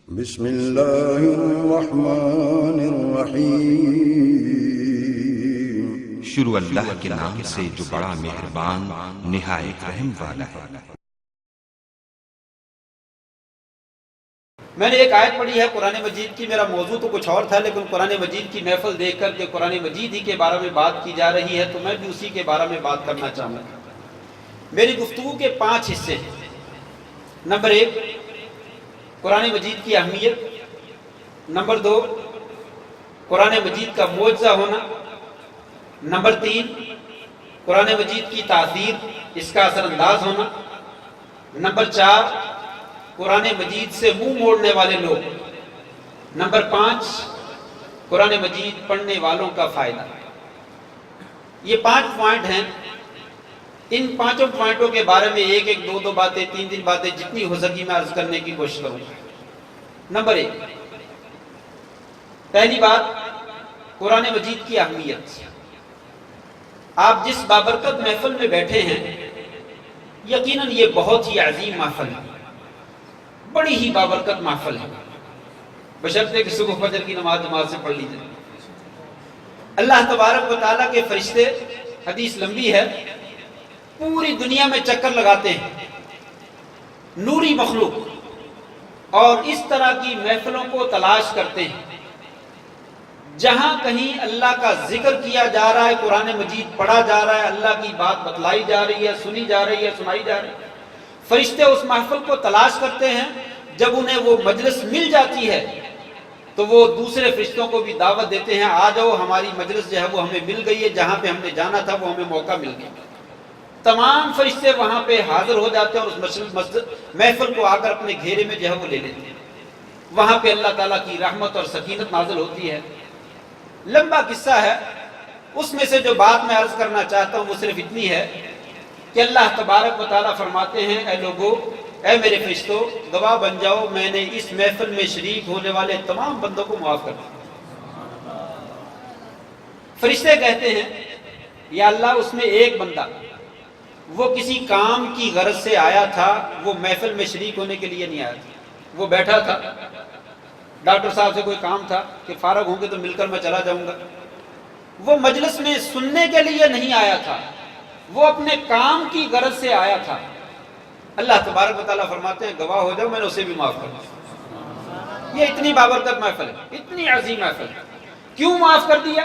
بسم اللہ الرحمن الرحیم۔ شروع اللہ کے نام سے جو بڑا مہربان نہایت رحم والا ہے۔ میں نے ایک آیت پڑھی ہے قرآن مجید کی، میرا موضوع تو کچھ اور تھا، لیکن قرآن مجید کی محفل دیکھ کر کے قرآن مجید ہی کے بارے میں بات کی جا رہی ہے تو میں بھی اسی کے بارے میں بات کرنا چاہوں گا۔ میری گفتگو کے 5 حصے ہیں۔ نمبر 1، قرآن مجید کی اہمیت۔ نمبر 2، قرآن مجید کا معجزہ ہونا۔ نمبر 3، قرآن مجید کی تاثیر، اس کا اثر انداز ہونا۔ نمبر 4، قرآن مجید سے منہ موڑنے والے لوگ۔ نمبر 5، قرآن مجید پڑھنے والوں کا فائدہ۔ یہ 5 پوائنٹ ہیں۔ ان 5 پوائنٹوں کے بارے میں ایک دو باتیں، 3 باتیں جتنی ہو سکی میں عرض کرنے کی کوشش کروں گا۔ نمبر 1، پہلی بات، قرآن مجید کی اہمیت۔ آپ جس بابرکت محفل میں بیٹھے ہیں، یقیناً یہ بہت ہی عظیم محفل ہے، بڑی ہی بابرکت محفل ہے، بشرطے کہ صبح فجر کی نماز سے پڑھ لی جائے۔ اللہ تبارک و تعالیٰ کے فرشتے، حدیث لمبی ہے، پوری دنیا میں چکر لگاتے ہیں، نوری مخلوق، اور اس طرح کی محفلوں کو تلاش کرتے ہیں جہاں کہیں اللہ کا ذکر کیا جا رہا ہے، قرآن مجید پڑھا جا رہا ہے، اللہ کی بات بتلائی جا رہی ہے، سنی جا رہی ہے، سنائی جا رہی ہے۔ فرشتے اس محفل کو تلاش کرتے ہیں۔ جب انہیں وہ مجلس مل جاتی ہے تو وہ دوسرے فرشتوں کو بھی دعوت دیتے ہیں، آ جاؤ، ہماری مجلس جو ہے وہ ہمیں مل گئی ہے، جہاں پہ ہم نے جانا تھا وہ ہمیں موقع مل گیا۔ تمام فرشتے وہاں پہ حاضر ہو جاتے ہیں اور اس محفل کو آ کر اپنے گھیرے میں جو ہے وہ لے لیتے ہیں۔ وہاں پہ اللہ تعالیٰ کی رحمت اور سکینت نازل ہوتی ہے۔ لمبا قصہ ہے، اس میں سے جو بات میں عرض کرنا چاہتا ہوں وہ صرف اتنی ہے کہ اللہ تبارک و تعالیٰ فرماتے ہیں، اے لوگو، اے میرے فرشتوں، گواہ بن جاؤ، میں نے اس محفل میں شریک ہونے والے تمام بندوں کو معاف کر دیا۔ فرشتے کہتے ہیں، یا اللہ، اس میں ایک بندہ وہ کسی کام کی غرض سے آیا تھا، وہ محفل میں شریک ہونے کے لیے نہیں آیا تھا، وہ بیٹھا تھا، ڈاکٹر صاحب سے کوئی کام تھا کہ فارغ ہوں گے تو مل کر میں چلا جاؤں گا، وہ مجلس میں سننے کے لیے نہیں آیا تھا، وہ اپنے کام کی غرض سے آیا تھا۔ اللہ تبارک و تعالیٰ فرماتے ہیں، گواہ ہو جاؤ، میں نے اسے بھی معاف کر دیا۔ یہ اتنی بابرکت محفل ہے، اتنی عظیم محفل ہے۔ کیوں معاف کر دیا؟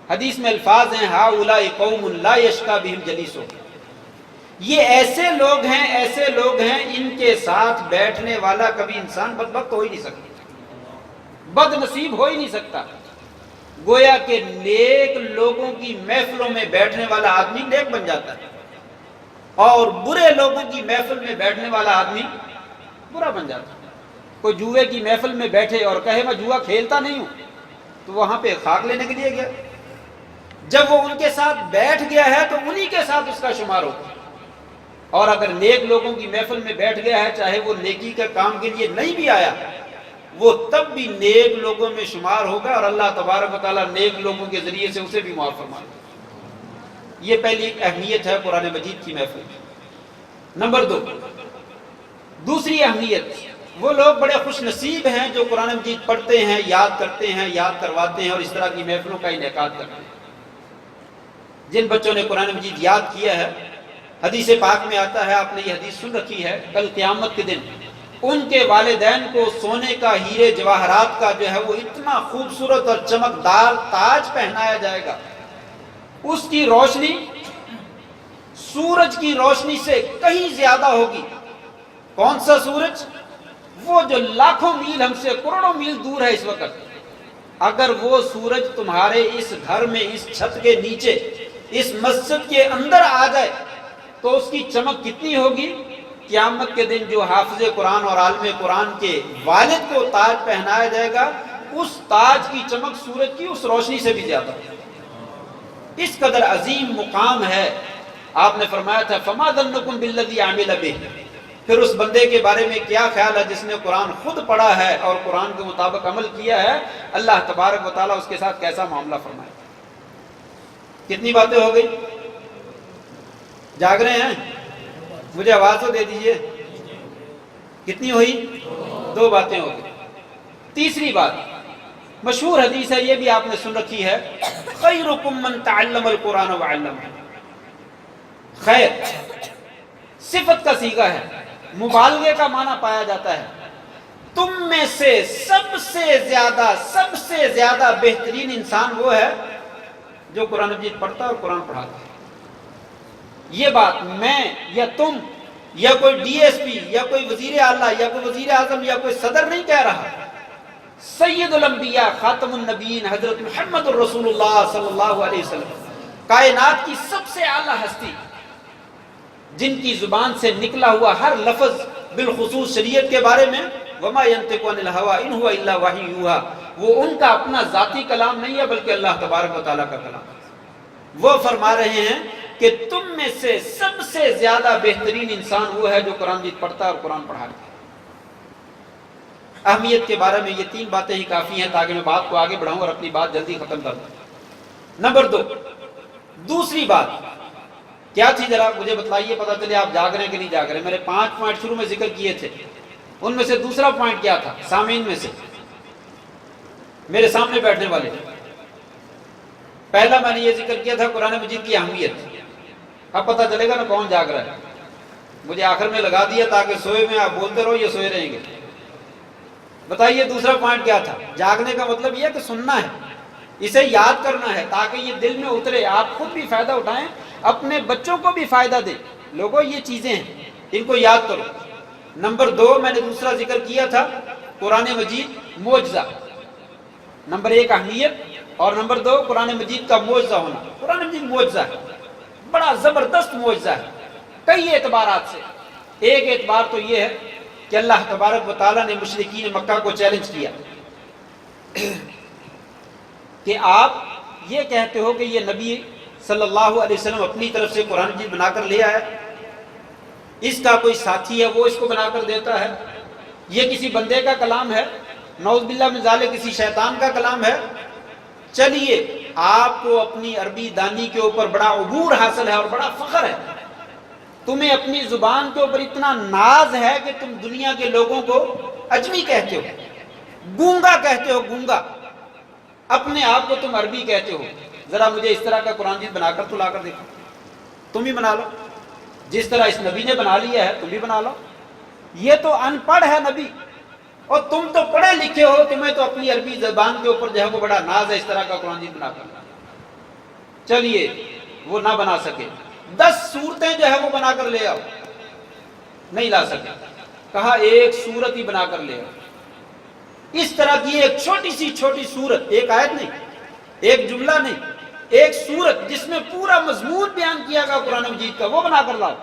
حدیث میں الفاظ ہیں، ہؤلاء قوم لا یشقی بہم جلیسہم، یہ ایسے لوگ ہیں ان کے ساتھ بیٹھنے والا کبھی انسان بدبخت ہو ہی نہیں سکتا، بد نصیب ہو ہی نہیں سکتا۔ گویا کہ نیک لوگوں کی محفلوں میں بیٹھنے والا آدمی نیک بن جاتا ہے، اور برے لوگوں کی محفل میں بیٹھنے والا آدمی برا بن جاتا ہے۔ کوئی جوئے کی محفل میں بیٹھے اور کہے میں جوا کھیلتا نہیں ہوں، تو وہاں پہ خاک لینے کے لیے گیا۔ جب وہ ان کے ساتھ بیٹھ گیا ہے تو انہی کے ساتھ اس کا شمار ہوتا ہے۔ اور اگر نیک لوگوں کی محفل میں بیٹھ گیا ہے، چاہے وہ نیکی کا کام کے لیے نہیں بھی آیا، وہ تب بھی نیک لوگوں میں شمار ہوگا، اور اللہ تبارک و تعالیٰ نیک لوگوں کے ذریعے سے اسے بھی معاف فرمائے گا۔ یہ پہلی اہمیت ہے قرآن مجید کی محفل۔ نمبر 2، دوسری اہمیت، وہ لوگ بڑے خوش نصیب ہیں جو قرآن مجید پڑھتے ہیں، یاد کرتے ہیں، یاد کرواتے ہیں اور اس طرح کی محفلوں کا انعقاد کرتے ہیں۔ جن بچوں نے قرآن مجید یاد کیا ہے، حدیث پاک میں آتا ہے، آپ نے یہ حدیث سن رکھی ہے، کل قیامت کے دن ان کے والدین کو سونے کا، ہیرے جواہرات کا جو ہے وہ اتنا خوبصورت اور چمکدار تاج پہنایا جائے گا، اس کی روشنی سورج کی روشنی سے کہیں زیادہ ہوگی۔ کون سا سورج؟ وہ جو لاکھوں میل ہم سے، کروڑوں میل دور ہے اس وقت۔ اگر وہ سورج تمہارے اس گھر میں، اس چھت کے نیچے، اس مسجد کے اندر آ جائے تو اس کی چمک کتنی ہوگی؟ قیامت کے دن جو حافظ قرآن اور عالم قرآن کے والد کو تاج پہنایا جائے گا، اس تاج کی چمک سورج کی اس روشنی سے بھی زیادہ ہے۔ اس قدر عظیم مقام ہے۔ آپ نے فرمایا تھا، فما ظنکم بالذی عمل بہ، پھر اس بندے کے بارے میں کیا خیال ہے جس نے قرآن خود پڑھا ہے اور قرآن کے مطابق عمل کیا ہے؟ اللہ تبارک و تعالیٰ اس کے ساتھ کیسا معاملہ فرمائے۔ کتنی باتیں ہو گئی؟ جاگ رہے ہیں؟ مجھے آواز تو دے دیجئے۔ کتنی ہوئی؟ 2 باتیں ہو گئی۔ تیسری بات مشہور حدیث ہے، یہ بھی آپ نے سن رکھی ہے، خیرکم من تعلم القرآن وعلمہ۔ خیر صفت کا صیغہ ہے، مبالغے کا معنی پایا جاتا ہے۔ تم میں سے سب سے زیادہ بہترین انسان وہ ہے جو قرآن مجید پڑھتا ہے اور قرآن پڑھاتا ہے۔ یہ بات میں یا تم یا کوئی ڈی ایس پی یا کوئی وزیر اعلیٰ یا کوئی وزیر اعظم یا کوئی صدر نہیں کہہ رہا، سید الانبیاء خاتم النبیین حضرت محمد الرسول اللہ صلی اللہ علیہ وسلم، کائنات کی سب سے اعلیٰ ہستی، جن کی زبان سے نکلا ہوا ہر لفظ بالخصوص شریعت کے بارے میں وما ينطق عن الهوى ان هو الا وحی یوحی، وہ ان کا اپنا ذاتی کلام نہیں ہے بلکہ اللہ تبارک و تعالیٰ کا کلام ہے۔ وہ فرما رہے ہیں کہ تم میں سے سب سے زیادہ بہترین انسان وہ ہے جو قرآن مجید پڑھتا ہے اور قرآن پڑھاتا ہے۔ اہمیت کے بارے میں یہ 3 باتیں ہی کافی ہیں تاکہ میں بات کو آگے بڑھاؤں اور اپنی بات جلدی ختم کر دوں۔ نمبر 2، دوسری بات کیا تھی ذرا مجھے بتلائیے، پتہ چلے آپ جاگ رہے ہیں کہ نہیں جاگ رہے۔ میں نے 5 پوائنٹ شروع میں ذکر کیے تھے، ان میں سے دوسرا پوائنٹ کیا تھا؟ سامعین میں سے میرے سامنے بیٹھنے والے، پہلا میں نے یہ ذکر کیا تھا قرآن مجید کی اہمیت۔ اب پتہ چلے گا نا کون جاگ رہا ہے، مجھے آخر میں لگا دیا تاکہ سوئے میں آپ بولتے رہو یا سوئے رہیں گے۔ بتائیے دوسرا پوائنٹ کیا تھا؟ جاگنے کا مطلب یہ ہے کہ سننا ہے، اسے یاد کرنا ہے تاکہ یہ دل میں اترے، آپ خود بھی فائدہ اٹھائیں، اپنے بچوں کو بھی فائدہ دیں۔ لوگوں یہ چیزیں ہیں، ان کو یاد کرو۔ نمبر 2 میں نے دوسرا ذکر کیا تھا قرآن مجید معجزہ، نمبر 1 اہمیت اور نمبر 2 قرآن مجید کا معجزہ ہونا۔ قرآن مجید معجزہ ہے، بڑا زبردست معجزہ ہے کئی اعتبارات سے۔ ایک اعتبار تو یہ ہے کہ اللہ تبارک و تعالیٰ نے مشرکین مکہ کو چیلنج کیا کہ آپ یہ کہتے ہو کہ یہ نبی صلی اللہ علیہ وسلم اپنی طرف سے قرآن مجید بنا کر لے آیا، اس کا کوئی ساتھی ہے وہ اس کو بنا کر دیتا ہے، یہ کسی بندے کا کلام ہے، نعوذ باللہ من ذالک کسی شیطان کا کلام ہے۔ چلیے آپ کو اپنی عربی دانی کے اوپر بڑا عبور حاصل ہے اور بڑا فخر ہے، تمہیں اپنی زبان کے اوپر اتنا ناز ہے کہ تم دنیا کے لوگوں کو اجمی کہتے ہو، گونگا کہتے ہو، گونگا، اپنے آپ کو تم عربی کہتے ہو۔ ذرا مجھے اس طرح کا قرآن مجید بنا کر تو لا کر دیکھو، تم ہی بنا لو، جس طرح اس نبی نے بنا لیا ہے تم بھی بنا لو۔ یہ تو ان پڑھ ہے نبی، اور تم تو پڑھے لکھے ہو، تمہیں تو اپنی عربی زبان کے اوپر جو ہے وہ بڑا ناز ہے، اس طرح کا قرآن مجید بنا کر۔ چلیے وہ نہ بنا سکے، 10 سورتیں جو ہے وہ بنا کر لے آؤ، نہیں لا سکے، کہا ایک سورت ہی بنا کر لے آؤ۔ اس طرح کی ایک چھوٹی سورت، ایک آیت نہیں، ایک جملہ نہیں، ایک سورت جس میں پورا مضمون بیان کیا گیا قرآن مجید کا، وہ بنا کر لاؤ۔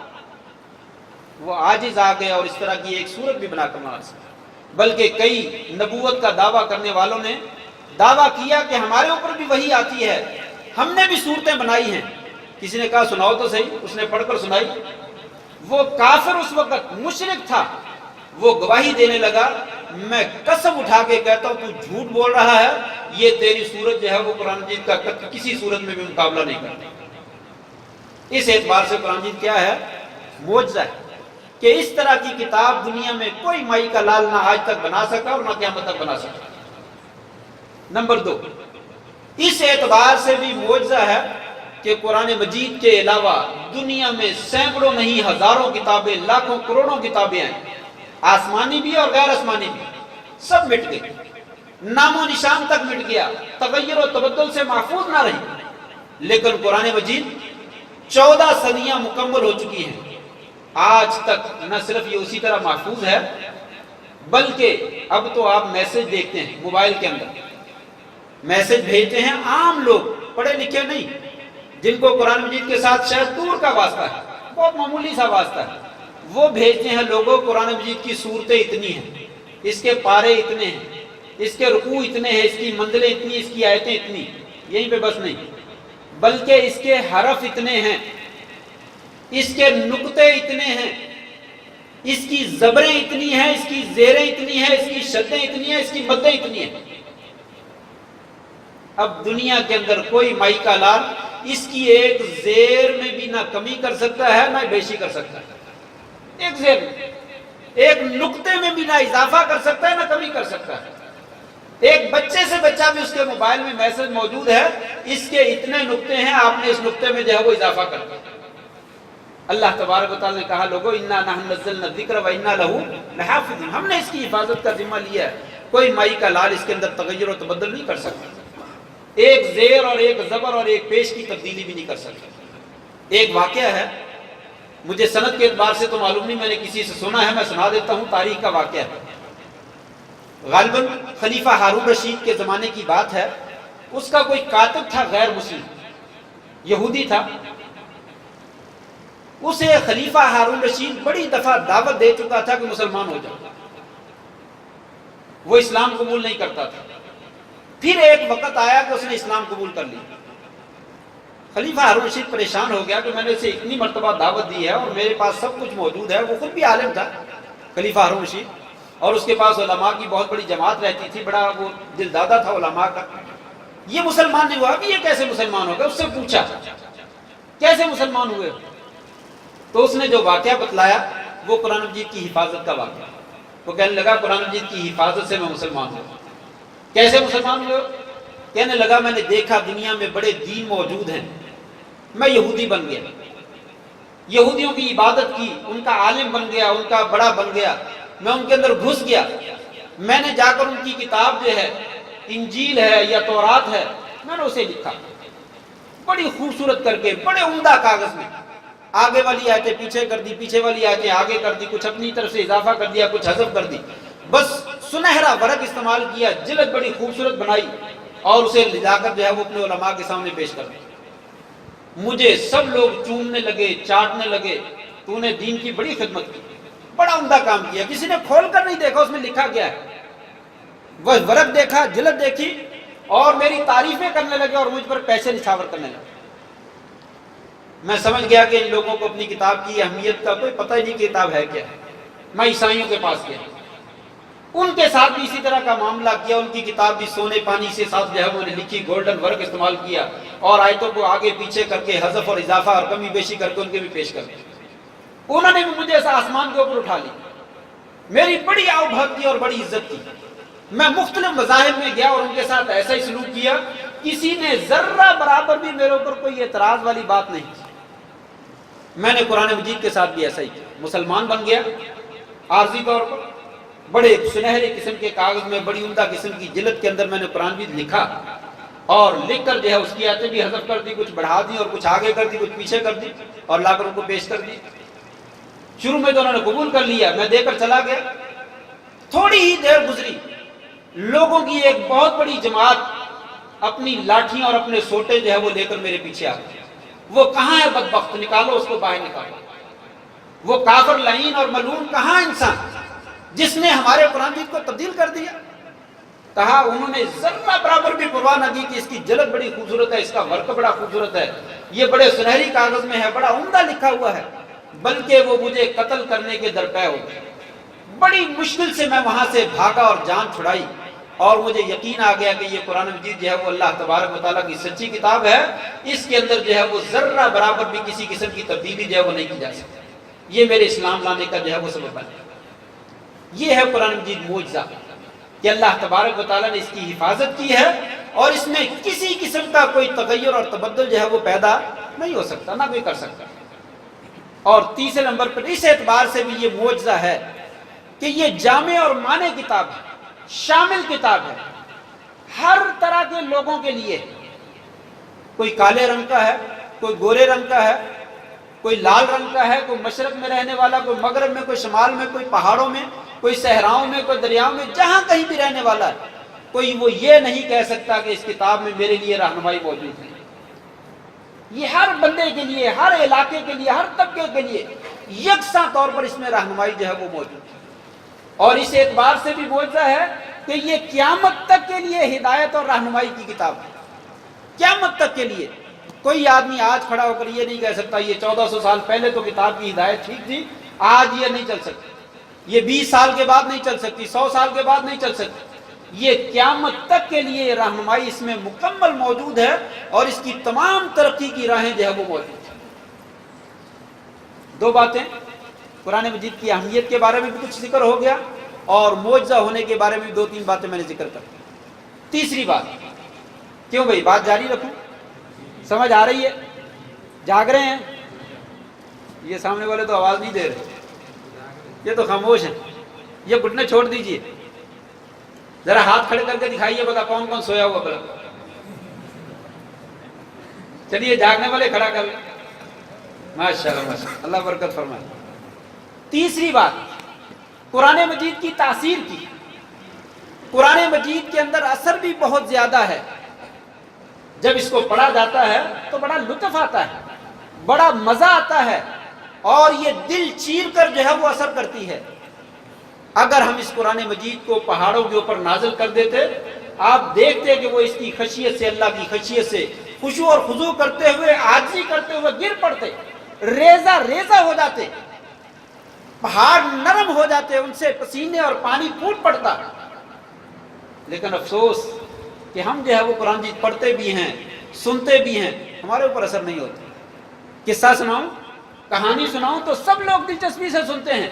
وہ عاجز آ گئے اور اس طرح کی ایک سورت بھی بنا کر نہ لا سکے۔ بلکہ کئی نبوت کا دعویٰ کرنے والوں نے دعویٰ کیا کہ ہمارے اوپر بھی وحی آتی ہے، ہم نے بھی صورتیں بنائی ہیں۔ کسی نے کہا سناؤ تو صحیح، اس نے پڑھ کر سنائی۔ وہ کافر اس وقت مشرک تھا، وہ گواہی دینے لگا، میں قسم اٹھا کے کہتا ہوں تو جھوٹ بول رہا ہے، یہ تیری صورت جو ہے وہ قرآن مجید کا کسی صورت میں بھی مقابلہ نہیں کرتی۔ اس اعتبار سے قرآن مجید کیا ہے؟ معجزہ ہے، کہ اس طرح کی کتاب دنیا میں کوئی مائی کا لال نہ آج تک بنا سکا اور نہ قیامت تک بنا سکا۔ نمبر 2، اس اعتبار سے بھی معجزہ ہے کہ قرآن مجید کے علاوہ دنیا میں سینکڑوں نہیں ہزاروں کتابیں، لاکھوں کروڑوں کتابیں ہیں، آسمانی بھی اور غیر آسمانی بھی، سب مٹ گئے، نام و نشان تک مٹ گیا، تغیر و تبدل سے محفوظ نہ رہی۔ لیکن قرآن مجید 14 صدیاں مکمل ہو چکی ہیں، آج تک نہ صرف یہ اسی طرح محفوظ ہے، بلکہ اب تو آپ میسج دیکھتے ہیں موبائل کے اندر، میسج بھیجتے ہیں عام لوگ، پڑھے لکھے نہیں، جن کو قرآن مجید کے ساتھ شاید دور کا واسطہ ہے، بہت معمولی سا واسطہ ہے، وہ بھیجتے ہیں لوگوں قرآن مجید کی صورتیں اتنی ہیں، اس کے پارے اتنے ہیں، اس کے رکوع اتنے ہیں، اس کی منزلیں اتنی، اس کی آیتیں اتنی، یہیں پہ بس نہیں، بلکہ اس کے حرف اتنے ہیں، اس کے نقطے اتنے ہیں، اس کی زبریں اتنی ہیں، اس کی زیریں اتنی ہیں، اس کی شدیں اتنی ہیں، اس کی مدیں اتنی ہیں۔ اب دنیا کے اندر کوئی مائی کا لال اس کی ایک زیر میں بھی نہ کمی کر سکتا ہے نہ بیشی کر سکتا ہے، ایک زیر میں ایک نقطے میں بھی نہ اضافہ کر سکتا ہے نہ کمی کر سکتا ہے. ایک بچے سے بچہ بھی اس کے موبائل میں میسج موجود ہے، اس کے اتنے نقطے ہیں، آپ نے اس نقطے میں جو ہے وہ اضافہ کر دیا. اللہ تبارک و تعالیٰ نے کہا لوگو انا نحن نزلنا الذکر و انا لہ لحافظون، ہم نے اس کی حفاظت کا ذمہ لیا ہے. کوئی مائی کا لال اس کے اندر تغیر و تبدل نہیں کر سکتا، ایک زیر اور ایک زبر اور ایک پیش کی تبدیلی بھی نہیں کر سکتا. ایک واقعہ ہے، مجھے سند کے اعتبار سے تو معلوم نہیں، میں نے کسی سے سنا ہے، میں سنا دیتا ہوں. تاریخ کا واقعہ ہے، غالباً خلیفہ ہارون رشید کے زمانے کی بات ہے. اس کا کوئی کاتب تھا غیر مسلم، یہودی تھا. اسے خلیفہ ہارون رشید بڑی دفعہ دعوت دے چکا تھا کہ مسلمان ہو جائے، وہ اسلام قبول نہیں کرتا تھا. پھر ایک وقت آیا کہ اس نے اسلام قبول کر لی. خلیفہ ہارون رشید پریشان ہو گیا کہ میں نے اسے اتنی مرتبہ دعوت دی ہے اور میرے پاس سب کچھ موجود ہے. وہ خود بھی عالم تھا خلیفہ ہارون رشید، اور اس کے پاس علماء کی بہت بڑی جماعت رہتی تھی، بڑا وہ دل دادا تھا علماء کا. یہ مسلمان نہیں ہوا، کہ یہ کیسے مسلمان ہو گیا؟ اس سے پوچھا کیسے مسلمان ہوئے؟ تو اس نے جو واقعہ بتلایا وہ قرآن مجید کی حفاظت کا واقعہ. وہ کہنے لگا قرآن مجید کی حفاظت سے میں مسلمان ہوں. کیسے مسلمان ہوئے؟ کہنے لگا میں نے دیکھا دنیا میں بڑے دین موجود ہیں، میں یہودی بن گیا، یہودیوں کی عبادت کی، ان کا عالم بن گیا، ان کا بڑا بن گیا. میں ان کے اندر گھس گیا، میں نے جا کر ان کی کتاب جو ہے انجیل ہے یا تورات ہے، میں نے اسے لکھا بڑی خوبصورت کر کے، بڑے عمدہ کاغذ میں. آگے والی آیتیں پیچھے کر دی، پیچھے والی آیتیں آگے کر دی، کچھ اپنی طرف سے اضافہ کر دیا، کچھ حذف کر دی. بس سنہرا ورق استعمال کیا، جلد بڑی خوبصورت بنائی اور اسے لے جا کر جو ہے وہ اپنے علماء کے سامنے پیش کر دی. مجھے سب لوگ چومنے لگے، چاٹنے لگے، تو نے دین کی بڑی خدمت کی، بڑا عمدہ کام کیا. کسی نے کھول کر نہیں دیکھا اس میں لکھا کیا ہے، وہ ورق دیکھا، جلد دیکھی اور میری تعریفیں کرنے لگے اور مجھ پر پیسے نچھاور کرنے لگے. میں سمجھ گیا کہ ان لوگوں کو اپنی کتاب کی اہمیت کا کوئی پتہ ہی نہیں کہ کتاب ہے کیا ہے. میں عیسائیوں کے پاس گیا، ان کے ساتھ بھی اسی طرح کا معاملہ کیا. ان کی کتاب بھی سونے پانی سے ساتھ جو ہے انہوں نے لکھی، گولڈن ورک استعمال کیا اور آیتوں کو آگے پیچھے کر کے حذف اور اضافہ اور کمی بیشی کر کے ان کے بھی پیش کر دیا. انہوں نے بھی مجھے ایسا آسمان کے اوپر اٹھا لی، میری بڑی آؤ بھگ کی اور بڑی عزت کی. میں مختلف مذاہب میں گیا اور ان کے ساتھ ایسا ہی سلوک کیا، کسی نے ذرہ برابر بھی میرے اوپر کوئی اعتراض والی بات نہیں کی. میں نے قرآن مجید کے ساتھ بھی ایسا ہی کیا، مسلمان بن گیا عارضی طور پر. بڑے سنہرے قسم کے کاغذ میں، بڑی عمدہ قسم کی جلد کے اندر میں نے قرآن مجید لکھا اور لکھ کر جو ہے اس کی آیتیں بھی حذف کر دی، کچھ بڑھا دی اور کچھ آگے کر دی، کچھ پیچھے کر دی اور لا کر ان کو پیش کر دی. شروع میں تو انہوں نے قبول کر لیا، میں دے کر چلا گیا. تھوڑی ہی دیر گزری، لوگوں کی ایک بہت بڑی جماعت اپنی لاٹھیاں اور اپنے سوٹے جو ہے وہ لے کر میرے پیچھے آ گئی. وہ کہاں ہے بدبخت؟ نکالو اس کو باہر، نکالو. وہ کافر لعین اور ملعون کہاں انسان جس نے ہمارے قرآن مجید کو تبدیل کر دیا؟ کہا انہوں نے ذرہ برابر بھی پرواہ نہ کی کہ اس کی جلد بڑی خوبصورت ہے، اس کا ورق بڑا خوبصورت ہے، یہ بڑے سنہری کاغذ میں ہے، بڑا عمدہ لکھا ہوا ہے، بلکہ وہ مجھے قتل کرنے کے درپے ہو گئے. بڑی مشکل سے میں وہاں سے بھاگا اور جان چھڑائی اور مجھے یقین آ گیا کہ یہ قرآن مجید جو ہے وہ اللہ تبارک و تعالیٰ کی سچی کتاب ہے. اس کے اندر جو ہے وہ ذرہ برابر بھی کسی قسم کی تبدیلی جو ہے وہ نہیں کی جا سکتی. یہ میرے اسلام لانے کا جو ہے وہ سبب بنے. یہ ہے قرآن مجید معجزہ کہ اللہ تبارک و تعالیٰ نے اس کی حفاظت کی ہے اور اس میں کسی قسم کا کوئی تغیر اور تبدل جو ہے وہ پیدا نہیں ہو سکتا، نہ کوئی کر سکتا. اور تیسرے نمبر پر اس اعتبار سے بھی یہ معجزہ ہے کہ یہ جامع اور مانع کتاب ہے، شامل کتاب ہے، ہر طرح کے لوگوں کے لیے. کوئی کالے رنگ کا ہے، کوئی گورے رنگ کا ہے، کوئی لال رنگ کا ہے، کوئی مشرق میں رہنے والا، کوئی مغرب میں، کوئی شمال میں، کوئی پہاڑوں میں، کوئی صحراؤں میں، کوئی دریاؤں میں، جہاں کہیں بھی رہنے والا ہے. کوئی وہ یہ نہیں کہہ سکتا کہ اس کتاب میں میرے لیے رہنمائی موجود ہے. یہ ہر بندے کے لیے، ہر علاقے کے لیے، ہر طبقے کے لیے یکساں طور پر اس میں رہنمائی جو ہے وہ موجود ہے. اور اس اعتبار سے بھی معجزہ ہے کہ یہ قیامت تک کے لیے ہدایت اور رہنمائی کی کتاب ہے. قیامت تک کے لیے کوئی آدمی آج کھڑا ہو کر یہ نہیں کہہ سکتا یہ 1400 سال پہلے تو کتاب کی ہدایت ٹھیک تھی، آج یہ نہیں چل سکتی، یہ 20 سال کے بعد نہیں چل سکتی، 100 سال کے بعد نہیں چل سکتی. یہ قیامت تک کے لیے رہنمائی اس میں مکمل موجود ہے اور اس کی تمام ترقی کی راہیں جو ہے وہ موجود ہیں. دو باتیں، قرآن مجید کی اہمیت کے بارے میں بھی کچھ ذکر ہو گیا اور معجزہ ہونے کے بارے میں بھی 2-3 باتیں میں نے ذکر کر دی۔ تیسری بات، کیوں بھائی بات جاری رکھوں؟ سمجھ آ رہی ہے؟ جاگ رہے ہیں؟ یہ سامنے والے تو آواز نہیں دے رہے، یہ تو خاموش ہیں۔ یہ گھٹنے چھوڑ دیجئے، ذرا ہاتھ کھڑے کر کے دکھائیے، بتا کون کون سویا ہوا بلا۔ چلیے جاگنے والے کھڑا کر لیں۔ ماشاءاللہ ماشاءاللہ، اللہ برکت فرمائے۔ تیسری بات، قرآن مجید کی تاثیر کی۔ قرآن مجید کے اندر اثر بھی بہت زیادہ ہے۔ جب اس کو پڑھا جاتا ہے تو بڑا لطف آتا ہے، بڑا مزہ آتا ہے، اور یہ دل چیر کر جو ہے وہ اثر کرتی ہے۔ اگر ہم اس قرآن مجید کو پہاڑوں کے اوپر نازل کر دیتے، آپ دیکھتے کہ وہ اس کی خشیت سے، اللہ کی خشیت سے خشوع اور خضوع کرتے ہوئے، عاجزی کرتے ہوئے گر پڑتے، ریزہ ریزہ ہو جاتے، پہاڑ نرم ہو جاتے، ان سے پسینے اور پانی پھوٹ پڑتا۔ لیکن افسوس کہ ہم جو ہے وہ قرآن مجید پڑھتے بھی ہیں، سنتے بھی ہیں، ہمارے اوپر اثر نہیں ہوتا۔ قصہ سناؤں، کہانی سناؤں تو سب لوگ دلچسپی سے سنتے ہیں،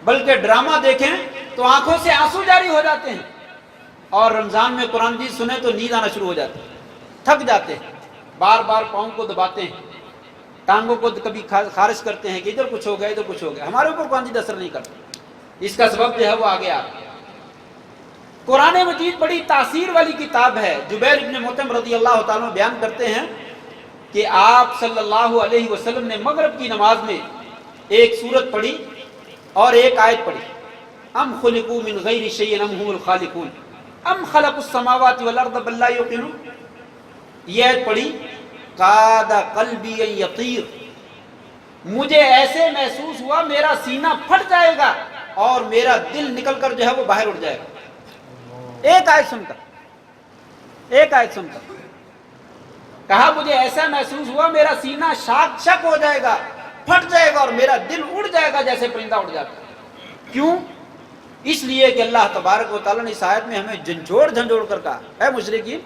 بلکہ ڈرامہ دیکھیں تو آنکھوں سے آنسو جاری ہو جاتے ہیں، اور رمضان میں قرآن مجید سنیں تو نیند آنا شروع ہو جاتی ہے، تھک جاتے ہیں، بار بار پاؤں کو دباتے ہیں، ٹانگوں کو کبھی خارش کرتے ہیں کہ ادھر کچھ ہو گیا ادھر کچھ ہو گیا۔ ہمارے اوپر قرآن مجید اثر نہیں کرتا، اس کا سبب جو ہے وہ آگے آ گیا۔ قرآن مجید بڑی تاثیر والی کتاب ہے۔ جبیر ابن مطعم رضی اللہ تعالیٰ بیان کرتے ہیں کہ آپ صلی اللہ علیہ وسلم نے مغرب کی نماز میں ایک سورت پڑھی اور ایک آیت پڑھی، ام خلقوا من غیر شیء ام هم الخالقون ام خلقوا السماوات والارض بل لا یوقنون۔ یہ آیت پڑھی، قاد قلبی ان یطیر، مجھے ایسے محسوس ہوا میرا سینہ پھٹ جائے گا اور میرا دل نکل کر جو ہے وہ باہر اٹھ جائے گا۔ ایک آیت سن کر کہا مجھے ایسا محسوس ہوا میرا سینہ شک ہو جائے گا، پھٹ جائے گا اور میرا دل اڑ جائے گا جیسے پرندہ اڑ جاتا ہے۔ کیوں؟ اس لیے کہ اللہ تبارک و تعالیٰ نے اس آیت میں ہمیں جھنجھوڑ کر کہا، اے مشرکین،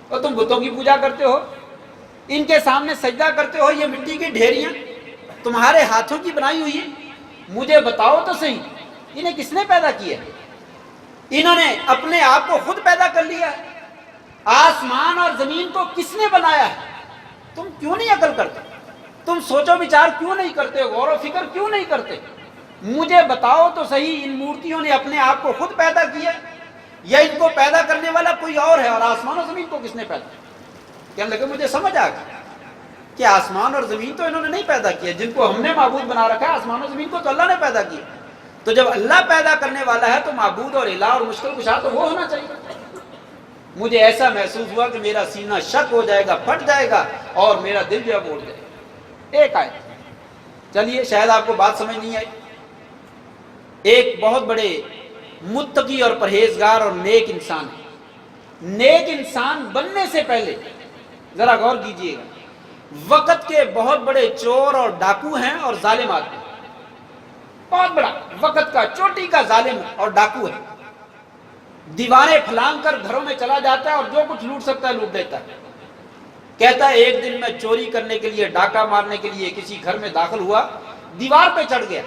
اور تم بتوں کی پوجا کرتے ہو، ان کے سامنے سجدہ کرتے ہو، یہ مٹی کی ڈھیریاں تمہارے ہاتھوں کی بنائی ہوئی ہیں، مجھے بتاؤ تو صحیح انہیں کس نے پیدا کیا؟ انہوں نے اپنے آپ کو خود پیدا کر لیا ہے؟ آسمان اور زمین کو کس نے بنایا ہے؟ تم کیوں نہیں عقل کرتے؟ تم سوچ و بچار کیوں نہیں کرتے؟ غور و فکر کیوں نہیں کرتے؟ مجھے بتاؤ تو صحیح، ان مورتیوں نے اپنے آپ کو خود پیدا کیا یا ان کو پیدا کرنے والا کوئی اور ہے؟ اور آسمان و زمین کو کس نے پیدا کیا؟ کہنے لگے مجھے سمجھ آ گیا کہ آسمان اور زمین تو انہوں نے نہیں پیدا کیا، جن کو ہم نے معبود بنا رکھا ہے آسمان و زمین کو تو اللہ نے پیدا کیا۔ تو جب اللہ پیدا کرنے والا ہے تو معبود اور الہ اور مشکل کشا تو وہ ہونا چاہیے۔ مجھے ایسا محسوس ہوا کہ میرا سینہ شک ہو جائے گا، پھٹ جائے گا اور میرا دل جو ہے وہ اڑ جائے گا۔ ایک آیت، چلیے شاید آپ کو بات سمجھ نہیں آئی۔ ایک بہت بڑے متقی اور پرہیزگار اور نیک انسان ہے۔ نیک انسان بننے سے پہلے ذرا غور کیجئے گا، وقت کے بہت بڑے چور اور ڈاکو ہیں اور ظالم آدمی، بہت بڑا وقت کا چوٹی کا ظالم اور ڈاکو ہے، دیواریں پھلانگ کر گھروں میں چلا جاتا ہے اور جو کچھ لوٹ سکتا ہے لوٹ دیتا ہے۔ کہتا ہے ایک دن میں چوری کرنے کے لیے، ڈاکہ مارنے کے لیے کسی گھر میں داخل ہوا، دیوار پہ چڑھ گیا،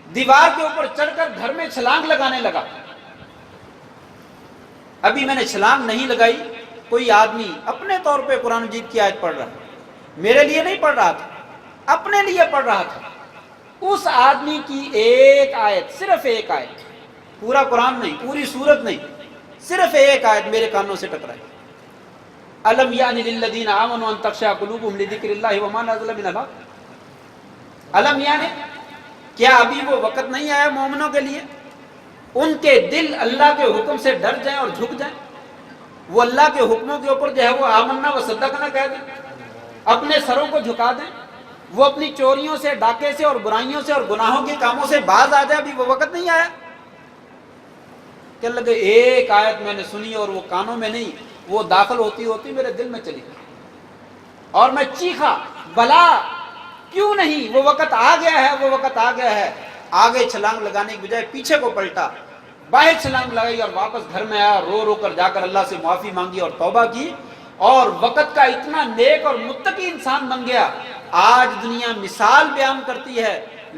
دیوار کے اوپر چڑھ کر گھر میں چھلانگ لگانے لگا۔ ابھی میں نے چھلانگ نہیں لگائی، کوئی آدمی اپنے طور پہ قرآن مجید کی آیت پڑھ رہا، میرے لیے نہیں پڑھ رہا تھا، اپنے لیے پڑھ رہا تھا۔ اس آدمی کی ایک آیت، صرف ایک آیت، پورا قرآن نہیں، پوری سورت نہیں، صرف ایک آیت میرے کانوں سے ٹکرائی۔ الم یعن للذین آمنوا ان تخشع قلوبهم لذکر اللہ وما نزل من الحق۔ الم یعن، کیا ابھی وہ وقت نہیں آیا مومنوں کے لیے ان کے دل اللہ کے حکم سے ڈر جائیں اور جھک جائیں، وہ اللہ کے حکموں کے اوپر جو ہے وہ آمنا و صدقنا کہہ دیں، اپنے سروں کو جھکا دیں، وہ اپنی چوریوں سے، ڈاکے سے اور برائیوں سے اور گناہوں کے کاموں سے باز آ جائے۔ ابھی وہ وقت نہیں آیا؟ کہنے لگے ایک آیت میں نے سنی اور وہ کانوں میں نہیں، وہ داخل ہوتی ہوتی میرے دل میں چلی گئی اور میں چیخا، بلا کیوں نہیں، وہ وقت آ گیا ہے، وہ وقت آ گیا ہے۔ آگے چھلانگ لگانے کی بجائے پیچھے کو پلٹا، باہر چھلانگ لگائی اور واپس گھر میں آیا، رو رو کر جا کر اللہ سے معافی مانگی اور توبہ کی، اور وقت کا اتنا نیک اور متقی انسان بن گیا۔ آج دنیا مثال بیان کرتی ہے،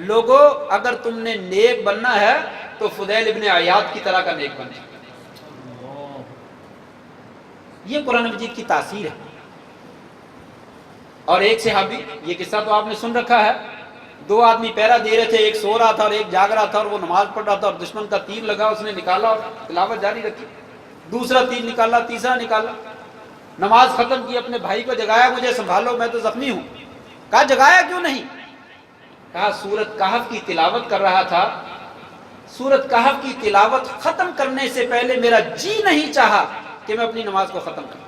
لوگوں اگر تم نے نیک بننا ہے تو فضیل ابن عیاض کی طرح کا نیک بننا. یہ قرآن مجید کی تاثیر ہے. اور ایک صحابی، یہ قصہ تو آپ نے سن رکھا ہے، 2 آدمی پہرا دے رہے تھے، ایک سو رہا تھا اور ایک جاگ رہا تھا، اور وہ نماز پڑھ رہا تھا اور دشمن کا تیر لگا، اس نے نکالا اور تلاوت جاری رکھی، دوسرا تیر نکالا، تیسرا نکالا، نماز ختم کی، اپنے بھائی کو جگایا، مجھے سنبھالو میں تو زخمی ہوں. کہا جگایا کیوں نہیں؟ کہا سورۃ کہف کی تلاوت کر رہا تھا، سورۃ کہف کی تلاوت ختم کرنے سے پہلے میرا جی نہیں چاہا کہ میں اپنی نماز کو ختم کروں.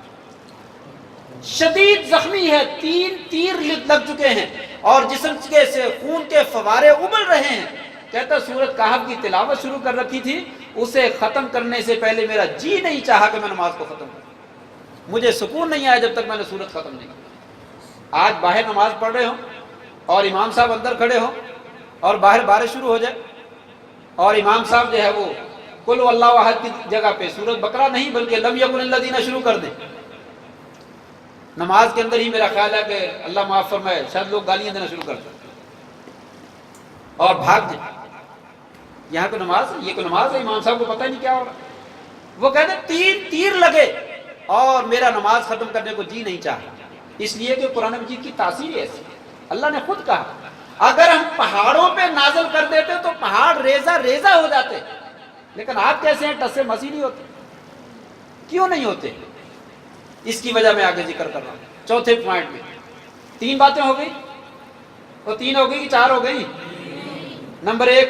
شدید زخمی ہے، 3 تیر لگ چکے ہیں اور جسم سے خون کے فوارے ابل رہے ہیں. کہتا سورۃ کہف کی تلاوت شروع کر رکھی تھی، اسے ختم کرنے سے پہلے میرا جی نہیں چاہا کہ میں نماز کو ختم کروں. مجھے سکون نہیں آیا جب تک میں نے سورت ختم نہیں کی. آج باہر نماز پڑھ رہے ہوں اور امام صاحب اندر کھڑے ہوں اور باہر بارش شروع ہو جائے اور امام صاحب جو ہے وہ قل هو اللہ احد کی جگہ پہ سورۃ بقرہ نہیں بلکہ لم یکن الذین شروع کر دیں. نماز کے اندر ہی میرا خیال ہے کہ اللہ معاف فرمائے شاید لوگ گالیاں دینا شروع کر دیں اور بھاگ جائیں. یہاں کو نماز، یہ کو نماز ہے، امام صاحب کو پتہ نہیں کیا ہو رہا. وہ کہتے 3 تیر لگے اور میرا نماز ختم کرنے کو جی نہیں چاہا، اس لیے کہ قرآن مجید کی تاثیر ایسی. اللہ نے خود کہا اگر ہم پہاڑوں پہ نازل کر دیتے تو پہاڑ ریزہ ریزہ ہو جاتے، لیکن آپ کیسے ہیں ٹس سے مسی نہیں ہوتے. کیوں نہیں ہوتے؟ اس کی وجہ میں آگے ذکر کر رہا ہوں. چوتھے پوائنٹ میں 3 باتیں ہو گئی، وہ 3 ہو گئی کہ 4 ہو گئی؟ نمبر 1،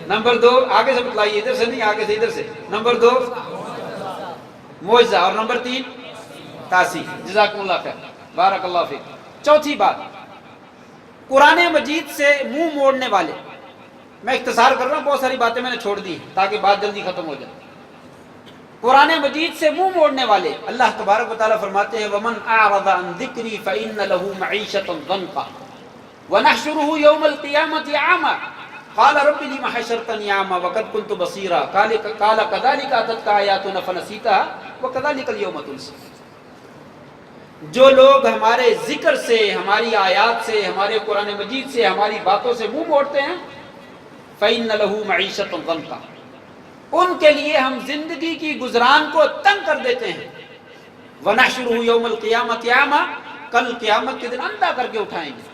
نمبر 2 آگے سے بتلائیے، ادھر سے نہیں آگے سے ادھر سے. نمبر 2 معجزہ اور نمبر 3 تاثیر. جزاکم اللہ خیر، بارک اللہ فیک. چوتھی بات، قرآن مجید سے منہ موڑنے والے، میں اختصار کر رہا ہوں، بہت ساری باتیں میں نے چھوڑ دی تاکہ بات جلدی ختم ہو جائے. قرآن مجید سے منہ موڑنے والے، اللہ تبارک و تعالیٰ فرماتے ہیں وَمَنْ أَعْرَضَ عَنْ ذِكْرِي فَإِنَّ لَهُ مَعِيشَةً ضَنْكًا وَنَحْشُرُهُ يَوْمَ الْقِيَامَةِ أَعْمَى قَالَ رَبِّ لِمَ حَشَرْتَنِي أَعْمَى وَقَدْ كُنْتُ بَصِيرًا قَالَ كَذَلِكَ أَتَتْكَ آيَاتُنَا فَنَسِيتَهَا وَكَذَلِكَ الْيَوْمَ تُنْسَى. جو لوگ ہمارے ذکر سے، ہماری آیات سے، ہمارے قرآن مجید سے، ہماری باتوں سے منہ موڑتے ہیں فَإِنَّ لَهُ مَعِيشَةً ضَنْكًا، ان کے لیے ہم زندگی کی گزران کو تنگ کر دیتے ہیں. وَنَحْشُرُهُ يَوْمَ الْقِيَامَةِ أَعْمَى، کل قیامت کے دن اندھا کر کے اٹھائیں گے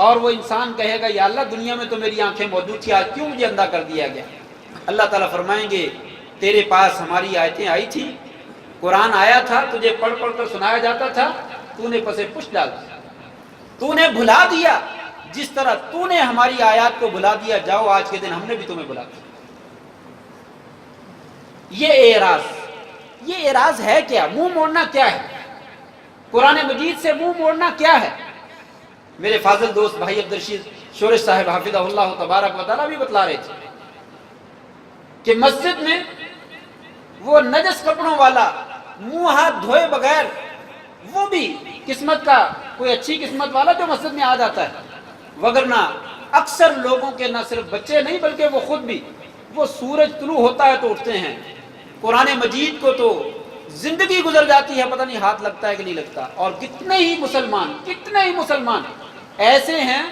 اور وہ انسان کہے گا یا اللہ دنیا میں تو میری آنکھیں موجود تھی، آج کیوں مجھے اندھا کر دیا گیا؟ اللہ تعالیٰ فرمائیں گے تیرے پاس ہماری آیتیں آئی تھی، قرآن آیا تھا، تجھے پڑھ پڑھ کر سنایا جاتا تھا، تو نے پسے پش ڈال دیا، تو نے بھلا دیا، جس طرح تو نے ہماری آیات کو بھلا دیا، جاؤ آج کے دن ہم نے بھی تمہیں بھلا دیا. یہ اعراض ہے کیا؟ منہ موڑنا کیا ہے؟ قرآن مجید سے منہ موڑنا کیا ہے؟ میرے فاضل دوست بھائی عبدالرشید شورش صاحب حافظہ اللہ تبارک و تعالیٰ بھی بتلا رہے تھے کہ مسجد میں وہ نجس کپڑوں والا منہ ہاتھ دھوئے بغیر، وہ بھی قسمت کا کوئی اچھی قسمت والا جو مسجد میں آ جاتا ہے، وگرنہ اکثر لوگوں کے نہ صرف بچے نہیں بلکہ وہ خود بھی، وہ سورج طلوع ہوتا ہے تو اٹھتے ہیں، قرآن مجید کو تو زندگی گزر جاتی ہے پتہ نہیں ہاتھ لگتا ہے کہ نہیں لگتا. اور کتنے ہی مسلمان ایسے ہیں